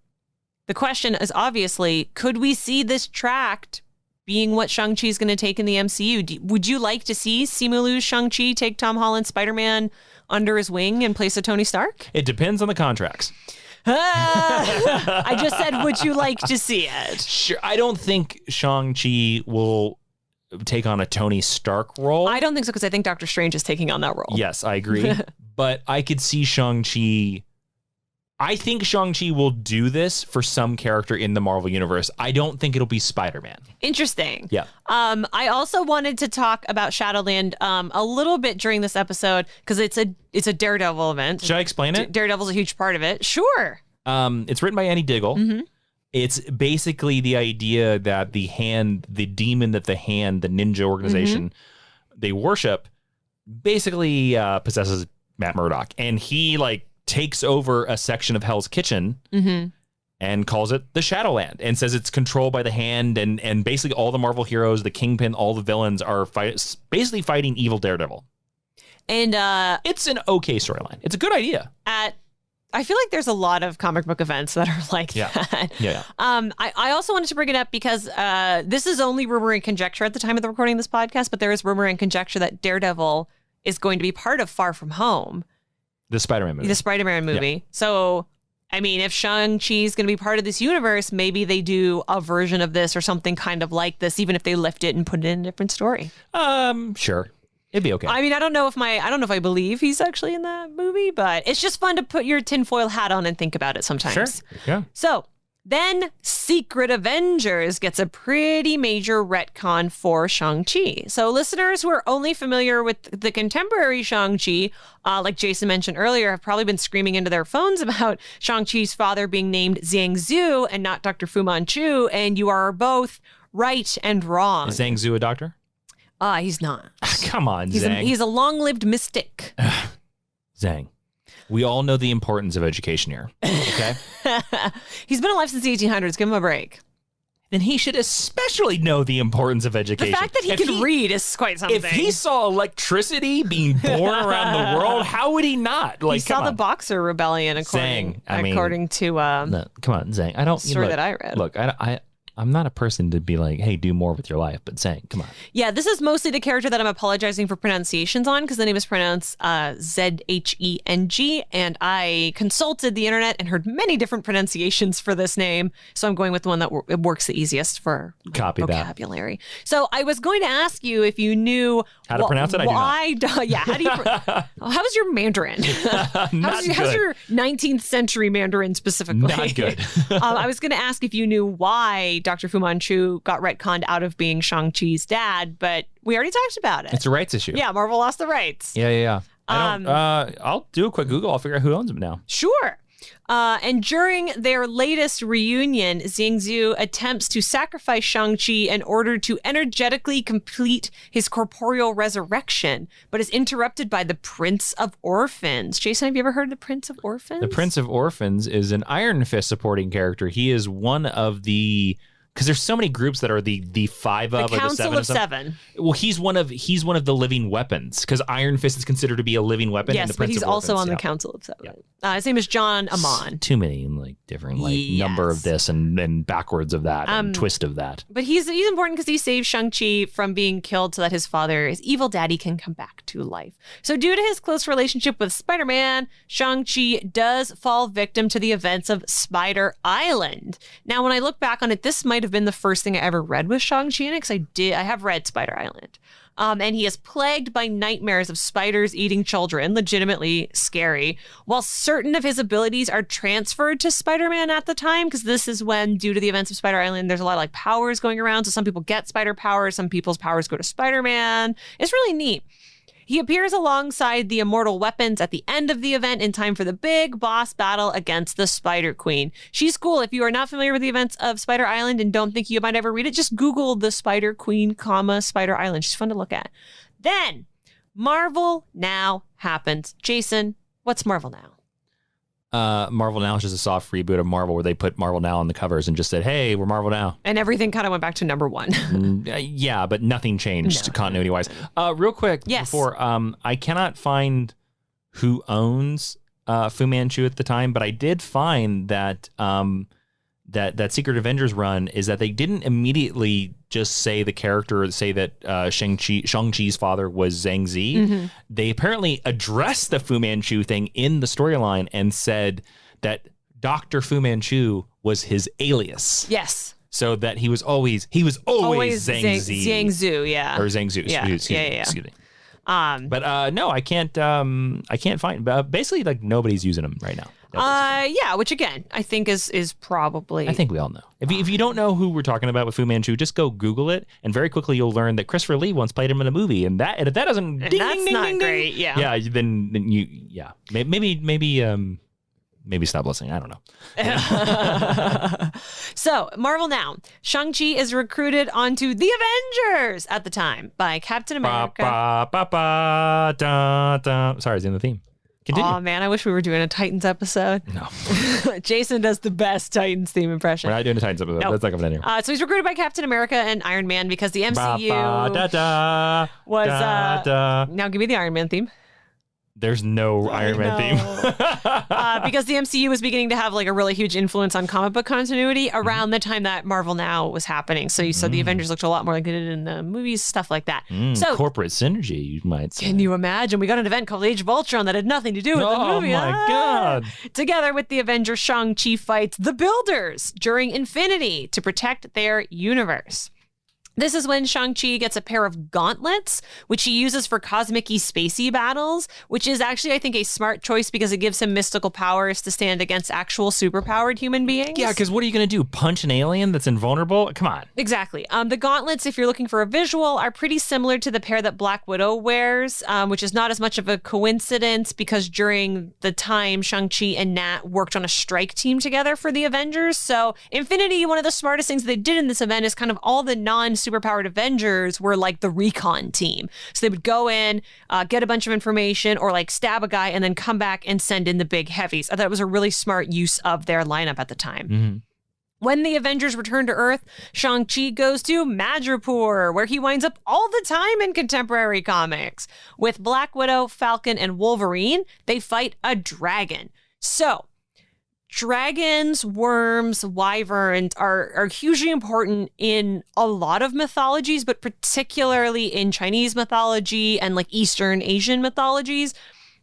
the question is obviously, could we see this tracked being what Shang-Chi is going to take in the MCU? Would you like to see Simu Liu's Shang-Chi take Tom Holland's Spider-Man under his wing in place of Tony Stark? It depends on the contracts. I just said, would you like to see it? Sure. I don't think Shang-Chi will take on a Tony Stark role. I don't think so, because I think Doctor Strange is taking on that role. Yes, I agree. But I could see Shang-Chi. I think Shang-Chi will do this for some character in the Marvel Universe. I don't think it'll be Spider-Man. Interesting. Yeah. I also wanted to talk about Shadowland a little bit during this episode, because it's a Daredevil event. Should I explain it? Daredevil's a huge part of it. Sure. It's written by Annie Diggle. It's basically the idea that the demon that the ninja organization they worship, basically possesses Matt Murdock, and he like takes over a section of Hell's Kitchen and calls it the Shadowland, and says it's controlled by the Hand, and basically all the Marvel heroes, the Kingpin, all the villains are basically fighting evil Daredevil. And it's an okay storyline. It's a good idea. I feel like there's a lot of comic book events that are like that. Yeah. I also wanted to bring it up because this is only rumor and conjecture at the time of the recording of this podcast, but there is rumor and conjecture that Daredevil is going to be part of Far From Home. The Spider-Man movie. The Spider-Man movie. Yeah. So, I mean, if Shang-Chi is going to be part of this universe, maybe they do a version of this or something kind of like this, even if they lift it and put it in a different story. Sure. It'd be okay. I mean, I don't know if I believe he's actually in that movie, but it's just fun to put your tinfoil hat on and think about it sometimes. Sure. Yeah. So then Secret Avengers gets a pretty major retcon for Shang-Chi. So listeners who are only familiar with the contemporary Shang-Chi, like Jason mentioned earlier, have probably been screaming into their phones about Shang-Chi's father being named Zhang Zhu and not Dr. Fu Manchu, and you are both right and wrong. Is Zhang Zhu a doctor? He's not. Come on, Zhang. He's a long-lived mystic. Zhang. We all know the importance of education here. Okay? He's been alive since the 1800s. Give him a break. Then he should especially know the importance of education. The fact that he can read is quite something. If he saw electricity being born around the world, how would he not? He saw the Boxer Rebellion, according to... no, come on, Zhang. I don't... The story that I read. Look, I'm not a person to be like, hey, do more with your life, but Zhang, come on. Yeah, this is mostly the character that I'm apologizing for pronunciations on, because the name is pronounced Zheng, and I consulted the internet and heard many different pronunciations for this name, so I'm going with the one that works the easiest for vocabulary. So I was going to ask you if you knew how to pronounce it. I do not. Yeah, how do you? How was your Mandarin? How's your 19th century Mandarin specifically? Not good. I was going to ask if you knew why Dr. Fu Manchu got retconned out of being Shang-Chi's dad, but we already talked about it. It's a rights issue. Yeah, Marvel lost the rights. Yeah. I'll do a quick Google. I'll figure out who owns them now. Sure. And during their latest reunion, Zhang Zhu attempts to sacrifice Shang-Chi in order to energetically complete his corporeal resurrection, but is interrupted by the Prince of Orphans. Jason, have you ever heard of the Prince of Orphans? The Prince of Orphans is an Iron Fist supporting character. He is one of the because there's so many groups that are the five of the or the Council seven of Seven. Well, he's one of the living weapons because Iron Fist is considered to be a living weapon. Yes, and the but he's also weapons, on the Council of Seven. His name is John Amon. Too many different number of this and backwards of that and twist of that. But he's important because he saves Shang-Chi from being killed so that his father, his evil daddy, can come back to life. So due to his close relationship with Spider-Man, Shang-Chi does fall victim to the events of Spider Island. Now, when I look back on it, this might have been the first thing I ever read with Shang-Chi in it, because I have read Spider Island. And he is plagued by nightmares of spiders eating children, legitimately scary, while certain of his abilities are transferred to Spider-Man at the time, because this is when, due to the events of Spider Island, there's a lot of powers going around. So some people get spider powers, some people's powers go to Spider-Man. It's really neat. He appears alongside the immortal weapons at the end of the event in time for the big boss battle against the Spider Queen. She's cool. If you are not familiar with the events of Spider Island and don't think you might ever read it, just Google the Spider Queen, Spider Island. She's fun to look at. Then, Marvel Now happens. Jason, what's Marvel Now? Marvel Now is just a soft reboot of Marvel where they put Marvel Now on the covers and just said, hey, we're Marvel Now. And everything kind of went back to number one. Yeah, but nothing changed continuity-wise. Real quick, before, I cannot find who owns Fu Manchu at the time, but I did find that that Secret Avengers run is that they didn't immediately just say the character, say that Shang-Chi's father was Zhang Zi. Mm-hmm. They apparently addressed the Fu Manchu thing in the storyline and said that Dr. Fu Manchu was his alias. Yes. So that he was always Zhang Zi. Zhang Zhu, yeah. Or Zhang Zhu. Yeah. Excuse me. But no, I can't find. Basically, nobody's using them right now. Which again, I think is probably. I think we all know. If you don't know who we're talking about with Fu Manchu, just go Google it, and very quickly you'll learn that Christopher Lee once played him in a movie, and if that doesn't, that's not great. Yeah. Then you maybe stop listening. I don't know. So, Marvel Now. Shang-Chi is recruited onto the Avengers at the time by Captain America. Sorry, it's in the theme. Continue. Oh, man, I wish we were doing a Titans episode. No. Jason does the best Titans theme impression. We're not doing a Titans episode. Nope. That's not coming in here. So he's recruited by Captain America and Iron Man because the MCU was... Now give me the Iron Man theme. There's no Iron Man theme. Because the MCU was beginning to have a really huge influence on comic book continuity around the time that Marvel Now was happening. So the Avengers looked a lot more like they did in the movies, stuff like that. So corporate synergy, you might say. Can you imagine? We got an event called Age of Ultron that had nothing to do with the movie. Oh my God. Together with the Avengers, Shang-Chi fights the Builders during Infinity to protect their universe. This is when Shang-Chi gets a pair of gauntlets, which he uses for cosmic-y, spacey battles, which is actually, I think, a smart choice because it gives him mystical powers to stand against actual superpowered human beings. Yeah, because what are you going to do? Punch an alien that's invulnerable? Come on. Exactly. The gauntlets, if you're looking for a visual, are pretty similar to the pair that Black Widow wears, which is not as much of a coincidence because during the time, Shang-Chi and Nat worked on a strike team together for the Avengers. So Infinity, one of the smartest things they did in this event is kind of all the non-superpowered Avengers were like the recon team. So they would go in, get a bunch of information or stab a guy and then come back and send in the big heavies. I thought it was a really smart use of their lineup at the time. Mm-hmm. When the Avengers return to Earth, Shang-Chi goes to Madripoor, where he winds up all the time in contemporary comics. With Black Widow, Falcon, and Wolverine, they fight a dragon. So, dragons, worms, wyverns are hugely important in a lot of mythologies, but particularly in Chinese mythology and Eastern Asian mythologies.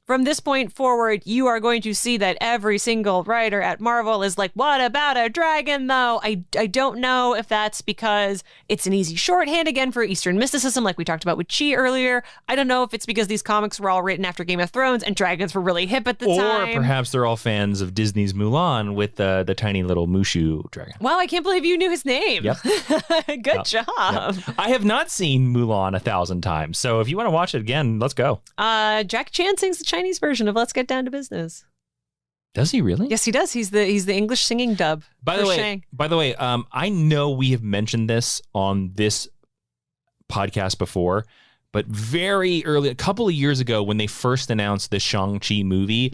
From this point forward, you are going to see that every single writer at Marvel is what about a dragon, though? I don't know if that's because it's an easy shorthand, again, for Eastern mysticism, like we talked about with Chi earlier. I don't know if it's because these comics were all written after Game of Thrones and dragons were really hip at the time. Or perhaps they're all fans of Disney's Mulan with the tiny little Mushu dragon. Wow, I can't believe you knew his name. Yep. Good job. Yep. I have not seen Mulan 1,000 times, so if you want to watch it again, let's go. Jack Chan sings the Chinese version of Let's Get Down to Business. Does he really? Yes, he does. He's the English singing dub. By the way, I know we have mentioned this on this podcast before, but very early, a couple of years ago, when they first announced the Shang-Chi movie,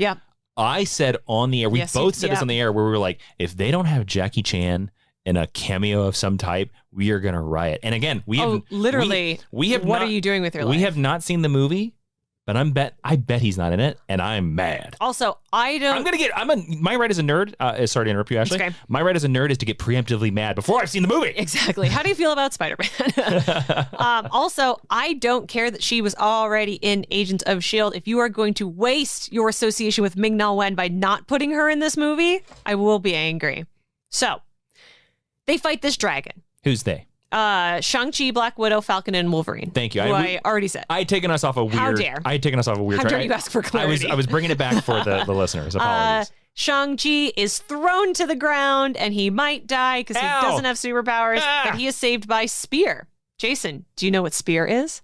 I said on the air, we both said this on the air, where we were like, if they don't have Jackie Chan in a cameo of some type, we are going to riot. And again, we have literally. We have. What are you doing with your life? We have not seen the movie, but I bet he's not in it, and I'm mad. Also, my right as a nerd. Sorry to interrupt you, Ashley. Okay. My right as a nerd is to get preemptively mad before I've seen the movie. Exactly. How do you feel about Spider-Man? Also, I don't care that she was already in Agents of S.H.I.E.L.D. If you are going to waste your association with Ming-Na Wen by not putting her in this movie, I will be angry. So, they fight this dragon. Who's they? Shang-Chi, Black Widow, Falcon, and Wolverine. Thank you. I already said. I had taken us off a weird. How dare? I had taken us off a weird. How dare you ask for clarity? I was bringing it back for the listeners. Apologies. Shang-Chi is thrown to the ground, and he might die because he doesn't have superpowers, but he is saved by Spear. Jason, do you know what Spear is?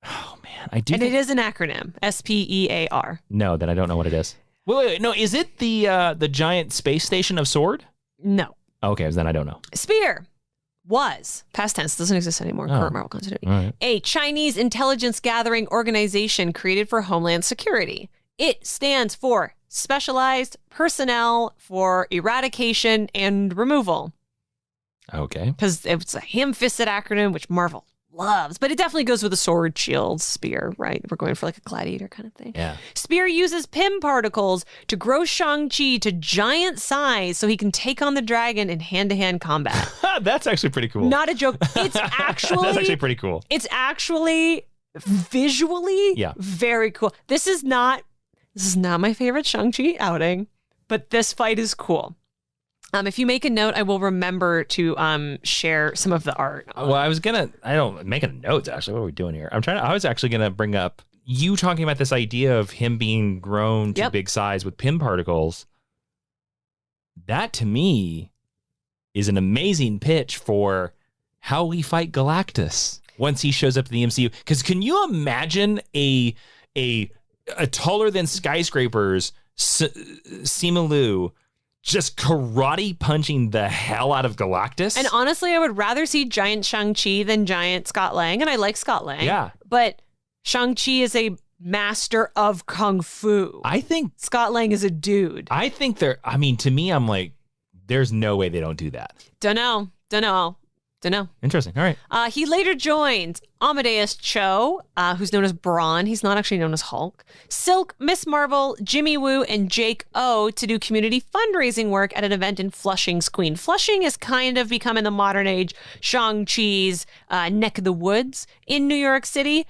Oh man, I do. And it is an acronym. SPEAR. No, then I don't know what it is. Wait. No, is it the giant space station of S.W.O.R.D.? No. Okay, then I don't know. Spear was, past tense, doesn't exist anymore, current Marvel continuity, right. A Chinese intelligence gathering organization created for Homeland Security. It stands for Specialized Personnel for Eradication and Removal. Okay. Because it's a ham-fisted acronym, which Marvel loves, but it definitely goes with a sword, shield, spear, right? We're going for like a gladiator kind of thing. Yeah. Spear uses Pym particles to grow Shang-Chi to giant size so he can take on the dragon in hand-to-hand combat. That's actually pretty cool. Not a joke. It's actually... That's actually pretty cool. It's actually visually very cool. This is not my favorite Shang-Chi outing, but this fight is cool. If you make a note, I will remember to share some of the art. Well, I don't make a note, actually. What are we doing here? I was actually going to bring up you talking about this idea of him being grown to big size with Pym particles. That, to me, is an amazing pitch for how we fight Galactus once he shows up in the MCU. Because can you imagine a taller than skyscrapers Simu just karate punching the hell out of Galactus? And honestly, I would rather see giant Shang-Chi than giant Scott Lang. And I like Scott Lang. Yeah. But Shang-Chi is a master of Kung Fu. I think Scott Lang is a dude. I think to me, I'm like, there's no way they don't do that. Don't know. Interesting. All right. He later joined Amadeus Cho, who's known as Brawn. He's not actually known as Hulk. Silk, Miss Marvel, Jimmy Woo, and Jake O to do community fundraising work at an event in Flushing's Queen. Flushing has kind of become, in the modern age, Shang-Chi's neck of the woods in New York City,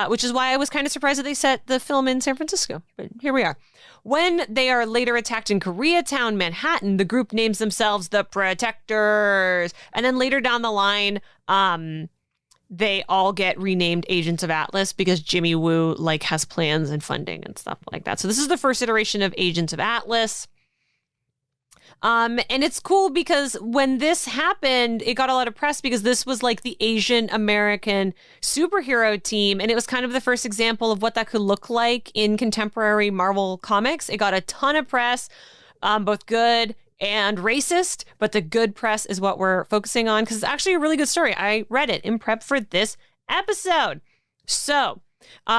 which is why I was kind of surprised that they set the film in San Francisco. But here we are. When they are later attacked in Koreatown, Manhattan, the group names themselves the Protectors. And then later down the line, they all get renamed Agents of Atlas because Jimmy Woo has plans and funding and stuff like that. So this is the first iteration of Agents of Atlas. And it's cool because when this happened, it got a lot of press because this was the Asian American superhero team. And it was kind of the first example of what that could look like in contemporary Marvel comics. It got a ton of press, both good and racist, but the good press is what we're focusing on because it's actually a really good story. I read it in prep for this episode. So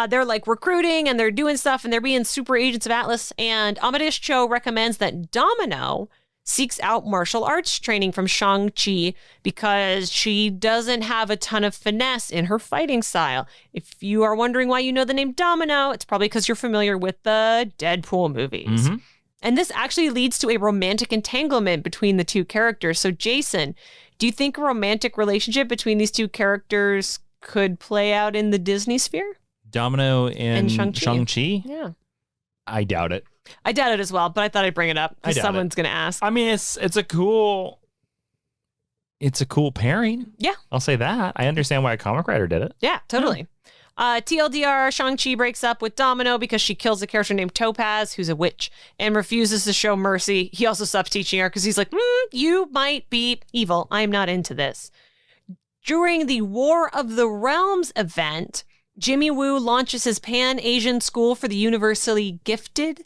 they're recruiting and they're doing stuff and they're being super Agents of Atlas. And Amadeus Cho recommends that Domino seeks out martial arts training from Shang-Chi because she doesn't have a ton of finesse in her fighting style. If you are wondering why you know the name Domino, it's probably because you're familiar with the Deadpool movies. Mm-hmm. And this actually leads to a romantic entanglement between the two characters. So Jason, do you think a romantic relationship between these two characters could play out in the Disney sphere? Domino and Shang-Chi? Yeah. I doubt it. I doubt it as well, but I thought I'd bring it up because someone's going to ask. I mean, it's a cool pairing. Yeah. I'll say that. I understand why a comic writer did it. Yeah, totally. TLDR, Shang-Chi breaks up with Domino because she kills a character named Topaz, who's a witch, and refuses to show mercy. He also stops teaching her because he's like, you might be evil. I'm not into this. During the War of the Realms event, Jimmy Woo launches his Pan-Asian School for the Unusually Gifted,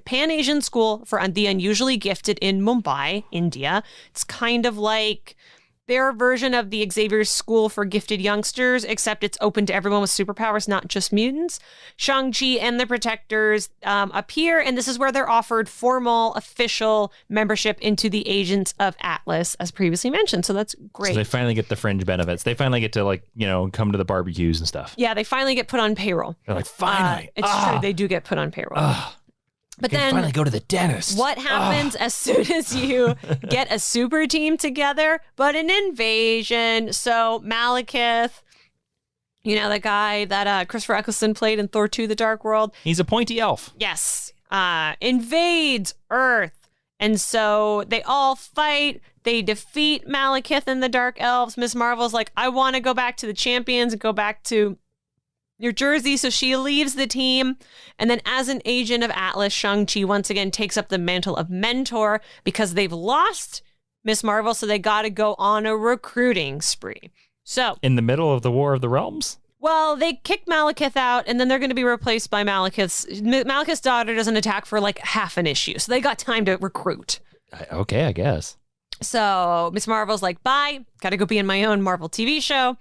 Pan-Asian School for the Unusually Gifted in Mumbai, India. It's kind of like their version of the Xavier School for Gifted Youngsters, except it's open to everyone with superpowers, not just mutants. Shang-Chi and the Protectors appear, and this is where they're offered formal, official membership into the Agents of Atlas, as previously mentioned. So that's great. So they finally get the fringe benefits. They finally get to, come to the barbecues and stuff. Yeah, they finally get put on payroll. They're like, finally. It's true. They do get put on payroll. But then finally go to the dentist. What happens as soon as you get a super team together? But an invasion. So Malekith, the guy that Christopher Eccleston played in Thor 2: The Dark World. He's a pointy elf. Yes. Invades Earth. And so they all fight. They defeat Malekith and the Dark Elves. Ms. Marvel's like, I want to go back to the champions and go back to New Jersey, so she leaves the team. And then as an agent of Atlas, Shang-Chi once again takes up the mantle of mentor because they've lost Miss Marvel, so they got to go on a recruiting spree. So in the middle of the War of the Realms? Well, they kick Malekith out, and then they're going to be replaced by Malekith's daughter doesn't attack for like half an issue, so they got time to recruit. Okay, I guess. So Miss Marvel's like, bye, got to go be in my own Marvel TV show.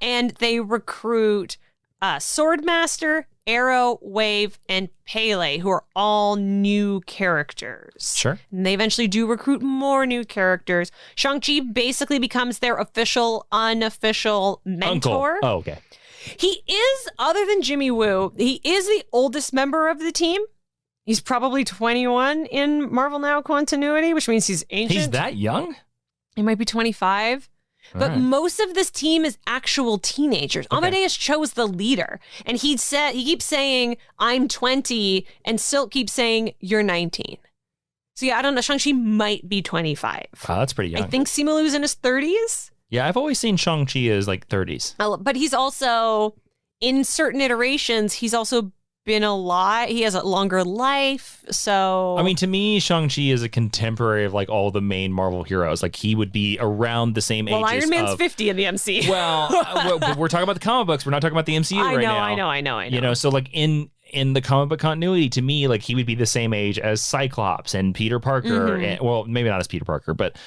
And they recruit Swordmaster, Arrow, Wave, and Pele, who are all new characters. Sure. And they eventually do recruit more new characters. Shang-Chi basically becomes their official, unofficial mentor. Uncle. Oh, okay. He is, other than Jimmy Woo, he is the oldest member of the team. He's probably 21 in Marvel Now continuity, which means he's ancient. He's that young? He might be 25. But most of this team is actual teenagers. Okay. Amadeus Cho is the leader. And he keeps saying, I'm 20. And Silk keeps saying, you're 19. So yeah, I don't know. Shang-Chi might be 25. Wow, that's pretty young. I think Simu is in his 30s. Yeah, I've always seen Shang-Chi as like 30s. But he's also, in certain iterations, he's also been alive. He has a longer life. So I mean, to me, Shang-Chi is a contemporary of like all the main Marvel heroes. Like he would be around the same age. Well, Iron Man's 50 in the MCU. Well, we're talking about the comic books. We're not talking about the MCU right now. I know. So like in the comic book continuity, to me, like he would be the same age as Cyclops and Peter Parker. And, well, maybe not as Peter Parker, but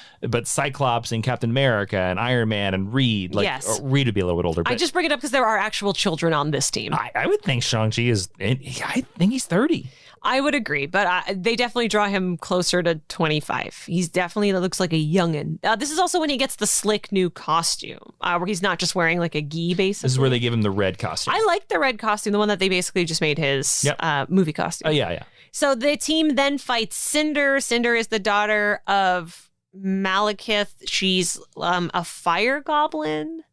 Cyclops and Captain America and Iron Man and Reed. Like yes. Reed would be a little bit older. But I just bring it up because there are actual children on this team. I would think Shang-Chi is. I think he's 30. I would agree, but they definitely draw him closer to 25. He's definitely looks like a youngin. This is also when he gets the slick new costume, where he's not just wearing like a gi, basically. This is where they give him the red costume. I like the red costume, the one that they basically just made his movie costume. Oh, yeah. So the team then fights Cinder. Cinder is the daughter of Malekith. She's a fire goblin.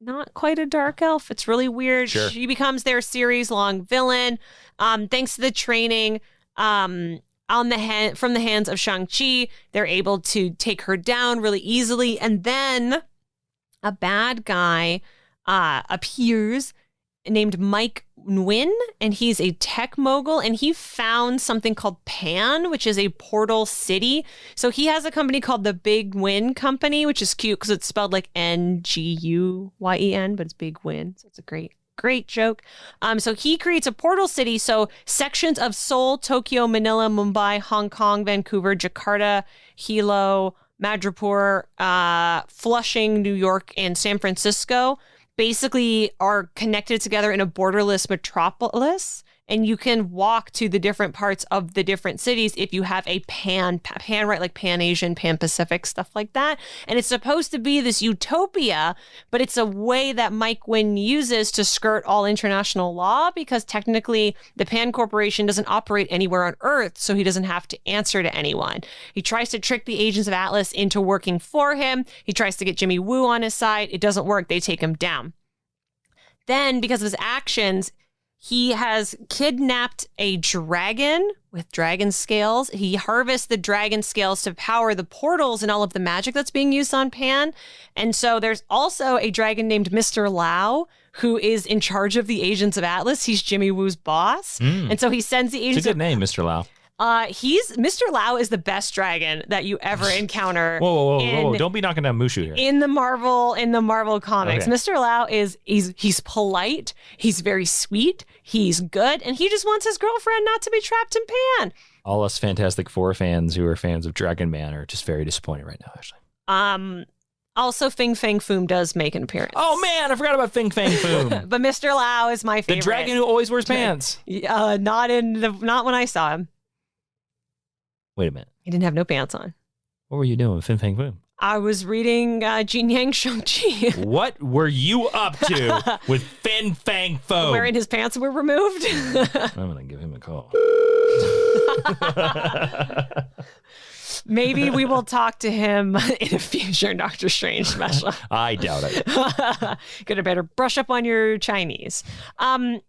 Not quite a dark elf. It's really weird. Sure. She becomes their series-long villain. Thanks to the training from the hands of Shang-Chi, they're able to take her down really easily. And then a bad guy appears named Mike Nguyen, and he's a tech mogul, and he found something called Pan, which is a portal city. So he has a company called the Big Win Company, which is cute because it's spelled like Nguyen, but it's Big Win. So it's a great joke. So he creates a portal city. So sections of Seoul, Tokyo, Manila, Mumbai, Hong Kong, Vancouver, Jakarta, Hilo, Madripoor, Flushing, New York, and San Francisco basically are connected together in a borderless metropolis, and you can walk to the different parts of the different cities if you have a pan, right? Like Pan-Asian, Pan-Pacific, stuff like that. And it's supposed to be this utopia, but it's a way that Mike Wynn uses to skirt all international law because technically the Pan Corporation doesn't operate anywhere on Earth, so he doesn't have to answer to anyone. He tries to trick the Agents of Atlas into working for him. He tries to get Jimmy Woo on his side. It doesn't work. They take him down. Then, because of his actions, he has kidnapped a dragon with dragon scales. He harvests the dragon scales to power the portals and all of the magic that's being used on Pan. And so there's also a dragon named Mr. Lau, who is in charge of the Agents of Atlas. He's Jimmy Woo's boss. And so he sends the Agents. It's a good name, Mr. Lau. Mr. Lau is the best dragon that you ever encounter. Whoa. Don't be knocking down Mushu here. In the Marvel comics. Okay. Mr. Lau he's polite, he's very sweet, he's good, and he just wants his girlfriend not to be trapped in Pan. All us Fantastic Four fans who are fans of Dragon Man are just very disappointed right now, actually. Also, Fing Fang Foom does make an appearance. Oh, man, I forgot about Fing Fang Foom. But Mr. Lau is my favorite. The dragon who always wears pants. Not when I saw him. Wait a minute. He didn't have no pants on. What were you doing with Fing Fang Foom? I was reading Jin Yang Shang-Chi. What were you up to with Fin Fang Foom? Wherein his pants were removed. I'm going to give him a call. Maybe we will talk to him in a future Doctor Strange special. I doubt it. Gonna better brush up on your Chinese. And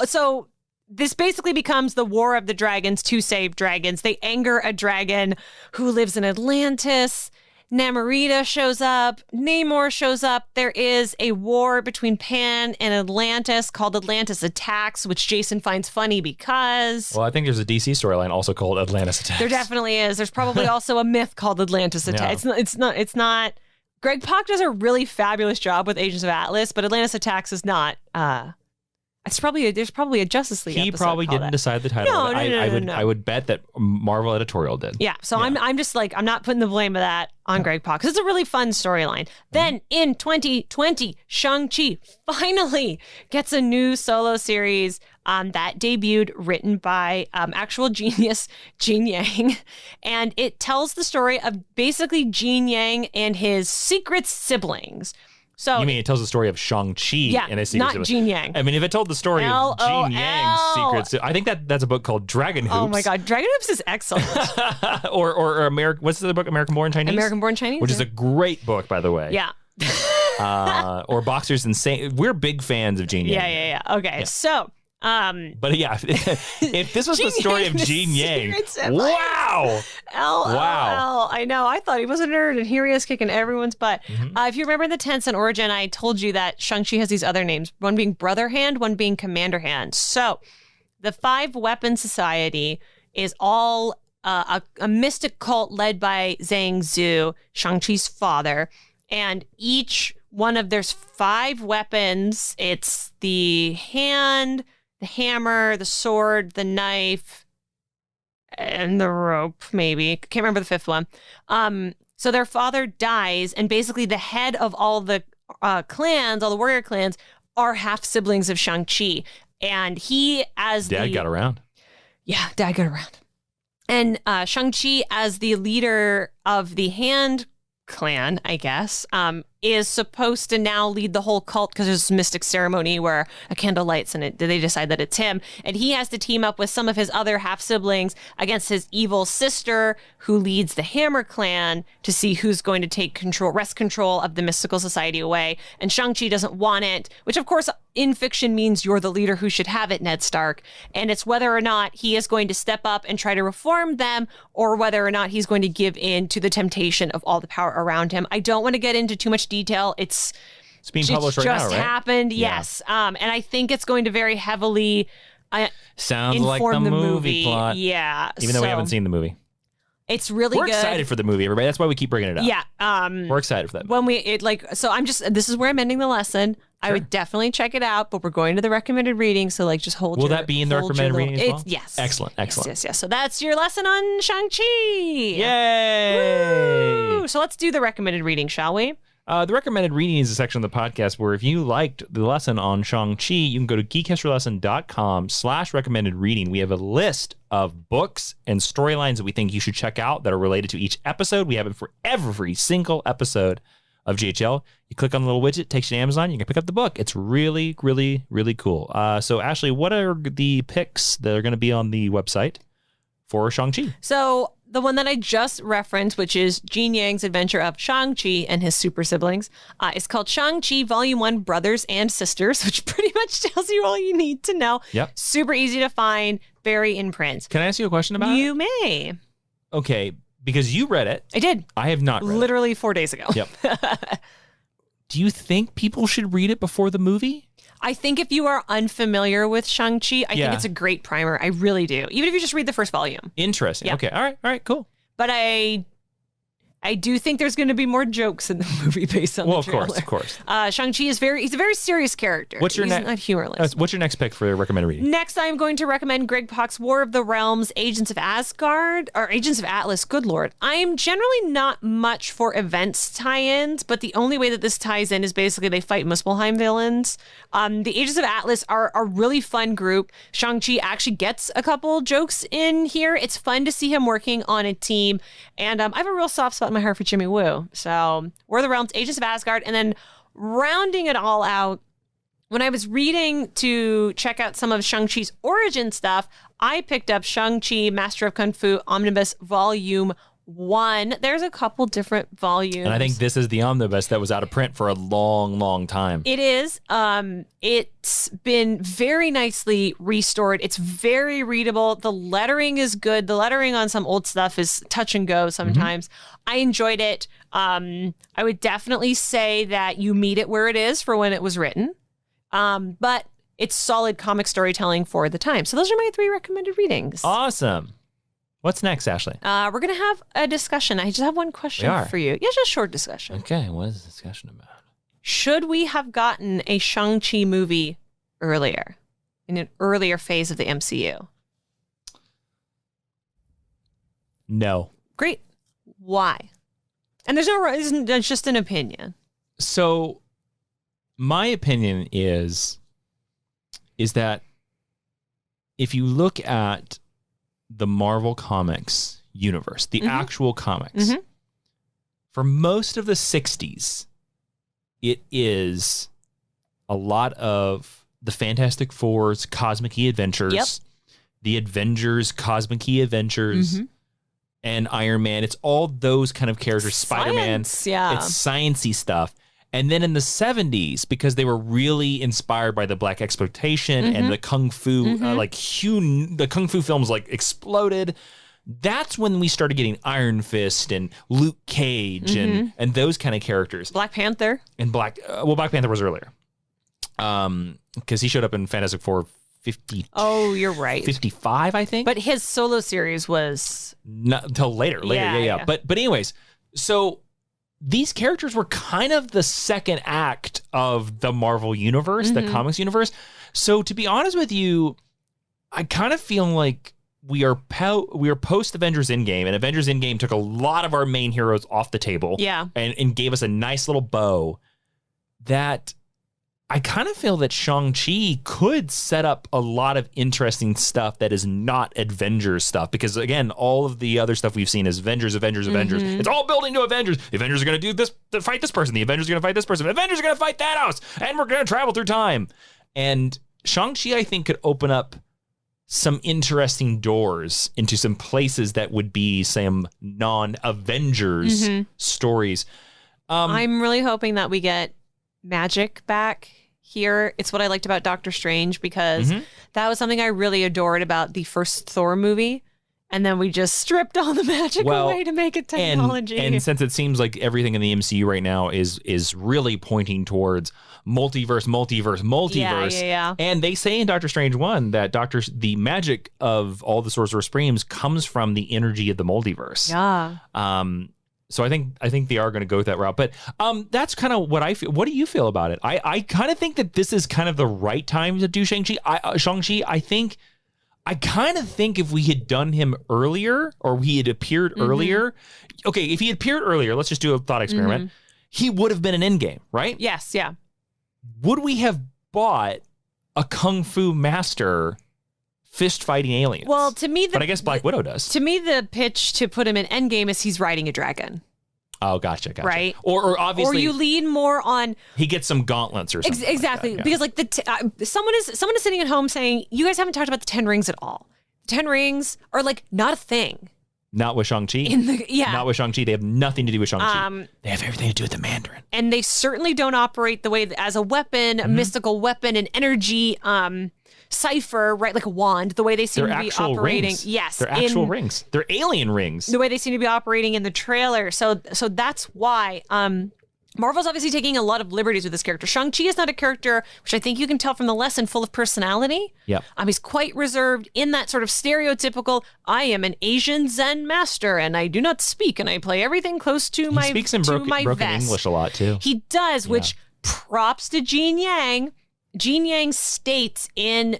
so this basically becomes the War of the Dragons to save dragons. They anger a dragon who lives in Atlantis. Namorita shows up. Namor shows up. There is a war between Pan and Atlantis called Atlantis Attacks, which Jason finds funny because... Well, I think there's a DC storyline also called Atlantis Attacks. There definitely is. There's probably also a myth called Atlantis Attacks. Yeah. It's not... Greg Pak does a really fabulous job with Agents of Atlas, but Atlantis Attacks is not... There's probably a Justice League. He probably didn't decide the title. No, I would bet that Marvel editorial did. Yeah, so yeah. I'm just like, I'm not putting the blame of that on Greg Pak because it's a really fun storyline. Then in 2020, Shang-Chi finally gets a new solo series that debuted, written by actual genius Jin Yang, and it tells the story of basically Jin Yang and his secret siblings. So you mean it tells the story of Shang-Chi and his secret not Jin Yang. I mean, if it told the story of Jin Yang's secrets, I think that's a book called Dragon Hoops. Oh my God, Dragon Hoops is excellent. or American, what's the book? American Born Chinese? American Born Chinese, which is a great book, by the way. Yeah. Or Boxers Insane. We're big fans of Jin Yang. Yeah. Okay, so. But yeah, if this was the story of Jin Yang, wow. Wow. I know. I thought he was a nerd, and here he is kicking everyone's butt. If you remember the Tencent origin, I told you that Shang-Chi has these other names, one being Brother Hand, one being Commander Hand. So the Five Weapon Society is all a mystic cult led by Zhang Zhu, Shang-Chi's father, and each one of there's 5 weapons. It's the hand, the hammer, the sword, the knife, and the rope, maybe. Can't remember the 5th one. So their father dies, and basically the head of all the clans, all the warrior clans, are half siblings of Shang-Chi. And he, as Dad got around. Yeah, Dad got around. And Shang-Chi, as the leader of the Hand clan, I guess, is supposed to now lead the whole cult because there's this mystic ceremony where a candle lights and they decide that it's him. And he has to team up with some of his other half-siblings against his evil sister who leads the Hammer clan to see who's going to wrest control of the mystical society away. And Shang-Chi doesn't want it, which of course in fiction means you're the leader who should have it, Ned Stark. And it's whether or not he is going to step up and try to reform them or whether or not he's going to give in to the temptation of all the power around him. I don't want to get into too much detail. It's being published right now, right? Just happened, yes. And I think it's going to very heavily sounds like the movie plot. Yeah. Even though we haven't seen the movie. It's really We're good. We're excited for the movie, everybody. That's why we keep bringing it up. Yeah. We're excited for that movie. This is where I'm ending the lesson. Sure. I would definitely check it out, but we're going to the recommended reading, so just hold Will that be in the recommended reading as well? Yes. Excellent. Yes. So that's your lesson on Shang-Chi. Yay! Woo! So let's do the recommended reading, shall we? The recommended reading is a section of the podcast where if you liked the lesson on Shang-Chi, you can go to geekhistorylesson.com/recommended reading. We have a list of books and storylines that we think you should check out that are related to each episode. We have it for every single episode of GHL. You click on the little widget, takes you to Amazon, you can pick up the book. It's really, really, really cool. So Ashley, what are the picks that are going to be on the website for Shang-Chi? So the one that I just referenced, which is Jin Yang's Adventure of Shang-Chi and His Super Siblings, is called Shang-Chi Volume 1 Brothers and Sisters, which pretty much tells you all you need to know. Yep. Super easy to find, very in print. Can I ask you a question about it? You may. Okay, because you read it. I did. I have not read Literally it. 4 days ago. Yep. Do you think people should read it before the movie? I think if you are unfamiliar with Shang-Chi, I think it's a great primer. I really do. Even if you just read the first volume. Interesting. Yeah. Okay. All right, cool. But I I do think there's going to be more jokes in the movie based on the trailer. Of course. Shang-Chi he's a very serious character. He's not humorless. What's your next pick for recommended reading? Next, I'm going to recommend Greg Pak's War of the Realms, Agents of Asgard, or Agents of Atlas. Good Lord. I am generally not much for events tie-ins, but the only way that this ties in is basically they fight Muspelheim villains. The Agents of Atlas are a really fun group. Shang-Chi actually gets a couple jokes in here. It's fun to see him working on a team, and I have a real soft spot in my heart for Jimmy Woo. So, War of the Realms, Agents of Asgard, and then rounding it all out, when I was reading to check out some of Shang-Chi's origin stuff, I picked up Shang-Chi Master of Kung Fu Omnibus Volume 1. There's a couple different volumes. And I think this is the omnibus that was out of print for a long, long time. It is. It's been very nicely restored. It's very readable. The lettering is good. The lettering on some old stuff is touch and go sometimes. I enjoyed it. I would definitely say that you meet it where it is for when it was written. But it's solid comic storytelling for the time. So those are my 3 recommended readings. Awesome. What's next, Ashley? We're going to have a discussion. I just have one question for you. Yeah, just a short discussion. Okay, what is the discussion about? Should we have gotten a Shang-Chi movie earlier, in an earlier phase of the MCU? No. Great. Why? And there's no reason, it's just an opinion. So, my opinion is that if you look at the Marvel Comics universe, the actual comics, for most of the 60s, it is a lot of the Fantastic Four's Cosmic Adventures, the Avengers, Cosmic Adventures, and Iron Man. It's all those kind of characters. Spider-Man. Science, yeah. It's sciencey stuff. And then in the 70s, because they were really inspired by the black exploitation and the kung fu, the kung fu films like exploded. That's when we started getting Iron Fist and Luke Cage and those kind of characters. Black Panther. And Black Panther was earlier. Because he showed up in Fantastic Four 50. Oh, you're right. 55, I think. But his solo series was not until later. Yeah. But anyways, so these characters were kind of the second act of the Marvel universe, the comics universe. So to be honest with you, I kind of feel like we are post Avengers Endgame, and Avengers Endgame took a lot of our main heroes off the table, and gave us a nice little bow. That I kind of feel that Shang-Chi could set up a lot of interesting stuff that is not Avengers stuff, because again, all of the other stuff we've seen is Avengers. It's all building to Avengers. The Avengers are going to do this to fight this person. The Avengers are going to fight this person. The Avengers are going to fight Thanos, and we're going to travel through time. And Shang-Chi, I think, could open up some interesting doors into some places that would be some non-Avengers stories. I'm really hoping that we get magic back here. It's what I liked about Doctor Strange, because that was something I really adored about the first Thor movie. And then we just stripped all the magic away to make it technology. And since it seems like everything in the MCU right now is really pointing towards multiverse. Yeah. And they say in Doctor Strange 1 that the magic of all the Sorcerer Supremes comes from the energy of the multiverse. Yeah. So I think they are going to go that route. But that's kind of what I feel. What do you feel about it? I kind of think that this is kind of the right time to do Shang-Chi. I kind of think if we had done him earlier, or he had appeared earlier. Okay, if he had appeared earlier, let's just do a thought experiment. He would have been an Endgame, right? Yes, yeah. Would we have bought a Kung Fu master fist fighting aliens? Well, to me, but I guess Black Widow does. To me, the pitch to put him in Endgame is he's riding a dragon. Oh, gotcha. Right. Or obviously, or you lean more on he gets some gauntlets or something. Exactly, like that, yeah. Because like someone is sitting at home saying, "You guys haven't talked about the 10 rings at all. The 10 rings are like not a thing." Not with Shang-Chi. Not with Shang-Chi. They have nothing to do with Shang-Chi. They have everything to do with the Mandarin. And they certainly don't operate the way as a weapon, a mystical weapon, an energy cipher, right? Like a wand, the way they seem to be operating. Rings. Yes. They're actual rings. They're alien rings. The way they seem to be operating in the trailer. So that's why Marvel's obviously taking a lot of liberties with this character. Shang-Chi is not a character, which I think you can tell from the lesson, full of personality. Yep. He's quite reserved in that sort of stereotypical, I am an Asian Zen master, and I do not speak, and I play everything close to my vest. He speaks in broken English a lot, too. He does, which props to Gene Yang. Gene Yang states in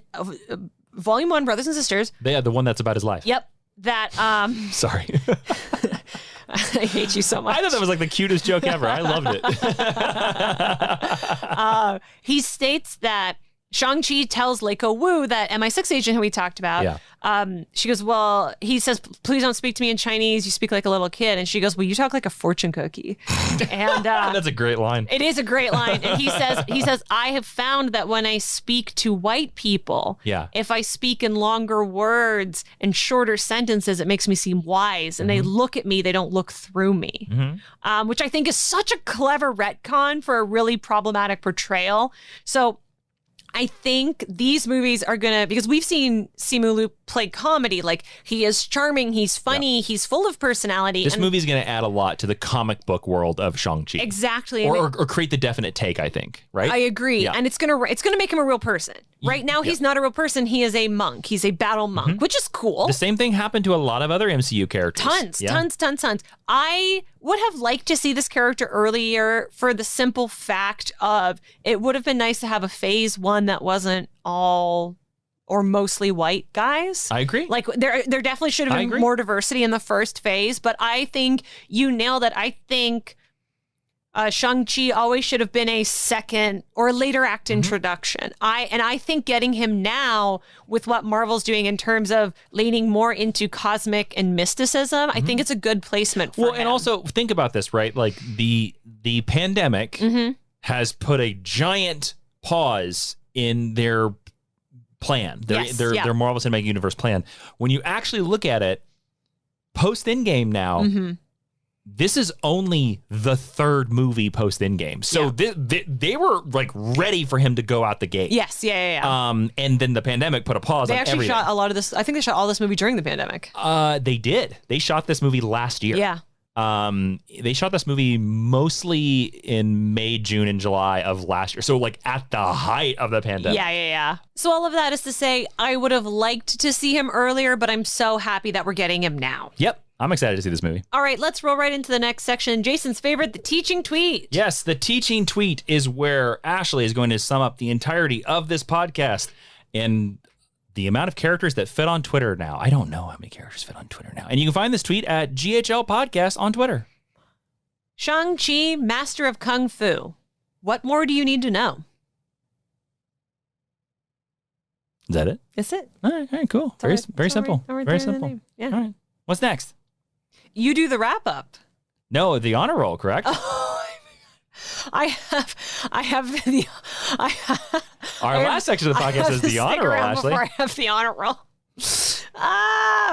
Volume 1, Brothers and Sisters. Yeah, the one that's about his life. Yep. That, Sorry. I hate you so much. I thought that was like the cutest joke ever. I loved it. He states that Shang-Chi tells Leiko Wu, that MI6 agent who we talked about, she goes, well, he says, please don't speak to me in Chinese. You speak like a little kid. And she goes, well, you talk like a fortune cookie. And that's a great line. It is a great line. And he says, I have found that when I speak to white people, if I speak in longer words and shorter sentences, it makes me seem wise. And they look at me, they don't look through me, which I think is such a clever retcon for a really problematic portrayal. So I think these movies are going to, because we've seen Simu Liu play comedy, like he is charming, he's funny, he's full of personality. This movie's going to add a lot to the comic book world of Shang-Chi. Exactly. Or create the definite take, I think, right? I agree. Yeah. And it's going to make him a real person. Right now, he's not a real person. He is a monk. He's a battle monk, which is cool. The same thing happened to a lot of other MCU characters. Tons. I would have liked to see this character earlier for the simple fact of it would have been nice to have a phase 1 that wasn't all or mostly white guys. I agree. Like there definitely should have been more diversity in the first phase, but I think you nailed it. I think Shang-Chi always should have been a second or later act introduction. I think getting him now with what Marvel's doing in terms of leaning more into cosmic and mysticism, I think it's a good placement for him. And also think about this, right? Like the pandemic has put a giant pause in their plan, their Marvel Cinematic Universe plan. When you actually look at it, post Endgame now, this is only the third movie post Endgame. So they were like ready for him to go out the gate. Yes, yeah. And then the pandemic put a pause on everything. They actually shot a lot of this. I think they shot all this movie during the pandemic. They did. They shot this movie last year. Yeah. They shot this movie mostly in May, June, and July of last year. So like at the height of the pandemic. Yeah. So all of that is to say, I would have liked to see him earlier, but I'm so happy that we're getting him now. Yep. I'm excited to see this movie. All right, let's roll right into the next section. Jason's favorite, the teaching tweet. Yes, the teaching tweet is where Ashley is going to sum up the entirety of this podcast and the amount of characters that fit on Twitter now. I don't know how many characters fit on Twitter now. And you can find this tweet at GHL Podcast on Twitter. Shang-Chi, Master of Kung Fu. What more do you need to know? Is that it? That's it. All right, cool. Very simple. Very simple. Yeah. All right. What's next? You do the wrap up. No, the honor roll, correct? Oh, Our last section of the podcast is the honor roll, Ashley. Before I have the honor roll.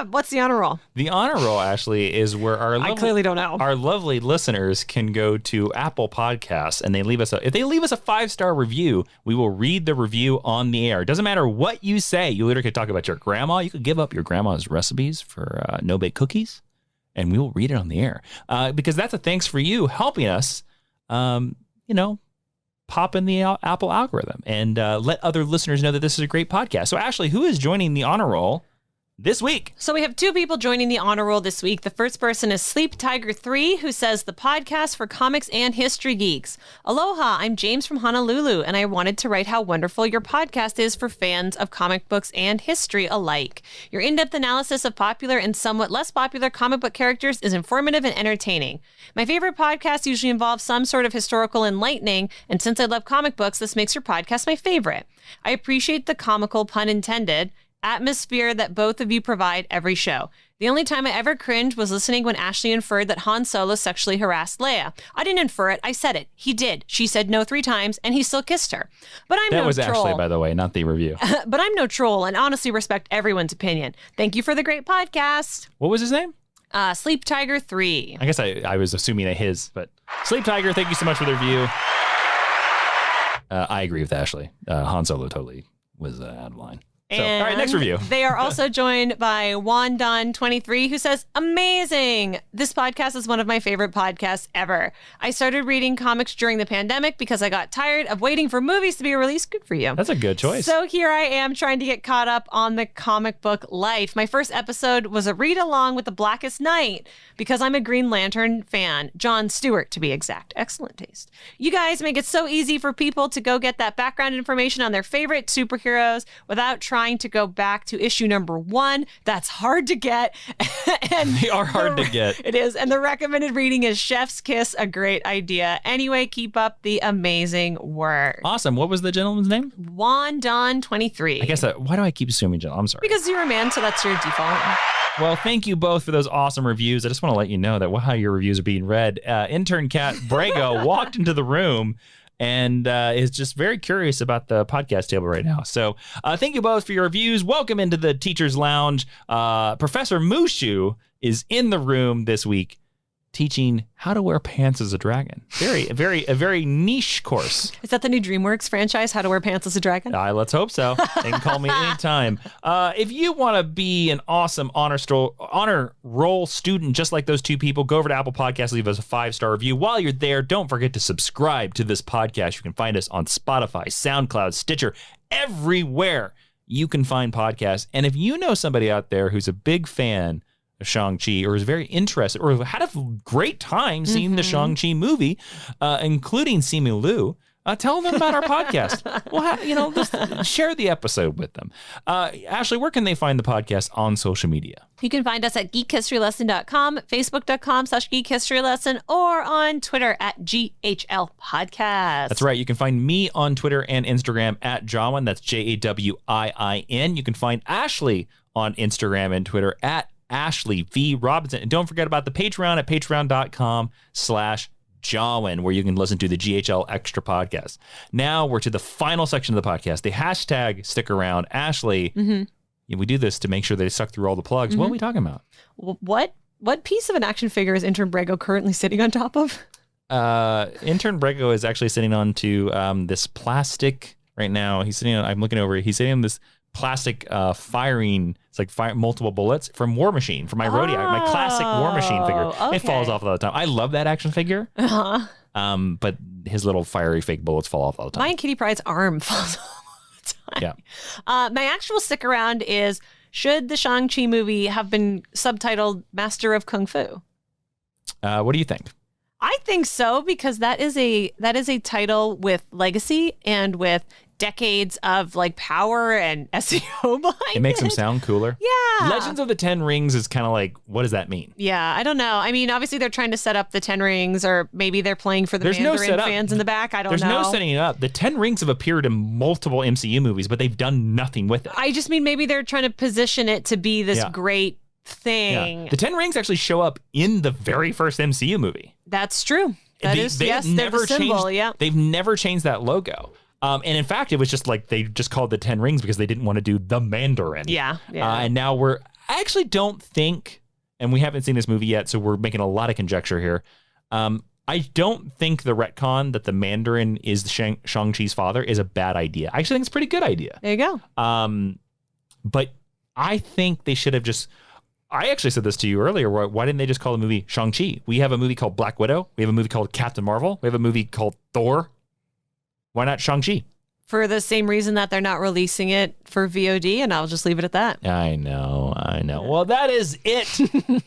What's the honor roll? The honor roll, Ashley, is where I clearly don't know. Our lovely listeners can go to Apple Podcasts and if they leave us a 5-star review, we will read the review on the air. It doesn't matter what you say. You literally could talk about your grandma. You could give up your grandma's recipes for no-bake cookies, and we will read it on the air. Because that's a thanks for you helping us, pop in the Apple algorithm and let other listeners know that this is a great podcast. So, Ashley, who is joining the honor roll this week? So we have 2 people joining the honor roll this week. The first person is Sleep Tiger 3, who says, the podcast for comics and history geeks. Aloha, I'm James from Honolulu, and I wanted to write how wonderful your podcast is for fans of comic books and history alike. Your in-depth analysis of popular and somewhat less popular comic book characters is informative and entertaining. My favorite podcast usually involves some sort of historical enlightening, and since I love comic books, this makes your podcast my favorite. I appreciate the comical, pun intended, atmosphere that both of you provide every show. The only time I ever cringed was listening when Ashley inferred that Han Solo sexually harassed Leia. I didn't infer it. I said it. He did. She said no 3 times, and he still kissed her. But I'm no troll. That was Ashley, by the way, not the review. But I'm no troll and honestly respect everyone's opinion. Thank you for the great podcast. What was his name? Sleep Tiger 3. I guess I was assuming a his, but Sleep Tiger, thank you so much for the review. I agree with Ashley. Han Solo totally was out of line. So, all right, next review. They are also joined by Wandon23, who says, amazing. This podcast is one of my favorite podcasts ever. I started reading comics during the pandemic because I got tired of waiting for movies to be released. Good for you. That's a good choice. So here I am trying to get caught up on the comic book life. My first episode was a read along with The Blackest Night because I'm a Green Lantern fan. John Stewart, to be exact. Excellent taste. You guys make it so easy for people to go get that background information on their favorite superheroes without trying to go back to issue number 1. That's hard to get. And they are hard to get. It is. And the recommended reading is Chef's Kiss, a great idea. Anyway, keep up the amazing work. Awesome. What was the gentleman's name? Wandon23. I guess why do I keep assuming gentleman? I'm sorry. Because you're a man, so that's your default. Well, thank you both for those awesome reviews. I just want to let you know that how your reviews are being read. Intern Kat Brago walked into the room and is just very curious about the podcast table right now. So thank you both for your reviews. Welcome into the Teacher's Lounge. Professor Mushu is in the room this week teaching how to wear pants as a dragon. A very niche course. Is that the new DreamWorks franchise, How to Wear Pants as a Dragon? Let's hope so. They can call me anytime. If you want to be an awesome honor roll student just like those two people, go over to Apple Podcasts, leave us a 5-star review. While you're there, don't forget to subscribe to this podcast. You can find us on Spotify, SoundCloud, Stitcher, everywhere you can find podcasts. And if you know somebody out there who's a big fan Shang-Chi or is very interested or had a great time seeing the Shang-Chi movie, including Simu Liu, tell them about our podcast. Well, just share the episode with them. Ashley, where can they find the podcast on social media? You can find us at geekhistorylesson.com, facebook.com/geekhistorylesson, or on Twitter at GHL Podcast. That's right. You can find me on Twitter and Instagram at Jawin. That's JAWIIN. You can find Ashley on Instagram and Twitter at Ashley V. Robinson. And don't forget about the Patreon at patreon.com/Jawin, where you can listen to the GHL Extra podcast. Now we're to the final section of the podcast, the hashtag stick around. Ashley, we do this to make sure they suck through all the plugs. What are we talking about? What piece of an action figure is Intern Brago currently sitting on top of? Intern Brago is actually sitting on to this plastic right now. He's sitting on, I'm looking over it. He's sitting on this plastic firing, it's like multiple bullets from War Machine, from my Rhodey, my classic War Machine figure. Okay. It falls off all the time. I love that action figure. But his little fiery fake bullets fall off all the time. Mine Kitty Pryde's arm falls off all the time. Yeah. My actual stick around is, should the Shang-Chi movie have been subtitled Master of Kung Fu? What do you think? I think so, because that is a title with legacy and with decades of like power and SEO behind it. It makes them sound cooler. Yeah. Legends of the Ten Rings is kind of like, what does that mean? Yeah, I don't know. I mean, obviously they're trying to set up the Ten Rings, or maybe they're playing for the Mandarin fans in the back. I don't know. There's no setting it up. The Ten Rings have appeared in multiple MCU movies, but they've done nothing with it. I just mean maybe they're trying to position it to be this great thing. Yeah. The Ten Rings actually show up in the very first MCU movie. That's true. Yes, they're the symbol. Yeah. They've never changed that logo. And in fact, it was just like they just called the Ten Rings because they didn't want to do the Mandarin. Yeah. And now I actually don't think, and we haven't seen this movie yet, so we're making a lot of conjecture here. I don't think the retcon that the Mandarin is Shang-Chi's father is a bad idea. I actually think it's a pretty good idea. There you go. But I think they should have just... I actually said this to you earlier. Why didn't they just call the movie Shang-Chi? We have a movie called Black Widow. We have a movie called Captain Marvel. We have a movie called Thor. Why not Shang-Chi? For the same reason that they're not releasing it for VOD, and I'll just leave it at that. I know. Well, that is it.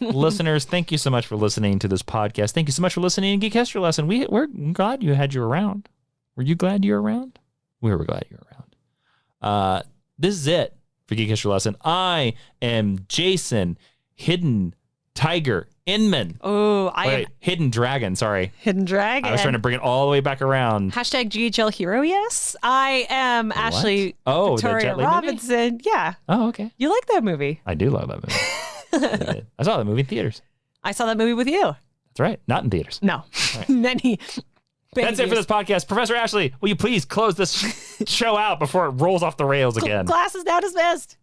Listeners, thank you so much for listening to this podcast. Thank you so much for listening to Geek History Lesson. We're glad you had you around. Were you glad you were around? We were glad you were around. This is it for Geek History Lesson. I am Jason Hidden Tiger Inman. Oh, Hidden Dragon, sorry. Hidden Dragon. I was trying to bring it all the way back around. Hashtag GHL Hero, yes. I am Ashley Victoria Robinson. Movie? Yeah. Oh, okay. You like that movie? I do love that movie. I saw that movie in theaters. I saw that movie with you. That's right. Not in theaters. No. Right. That's it for this podcast. Professor Ashley, will you please close this show out before it rolls off the rails again? Class is now dismissed.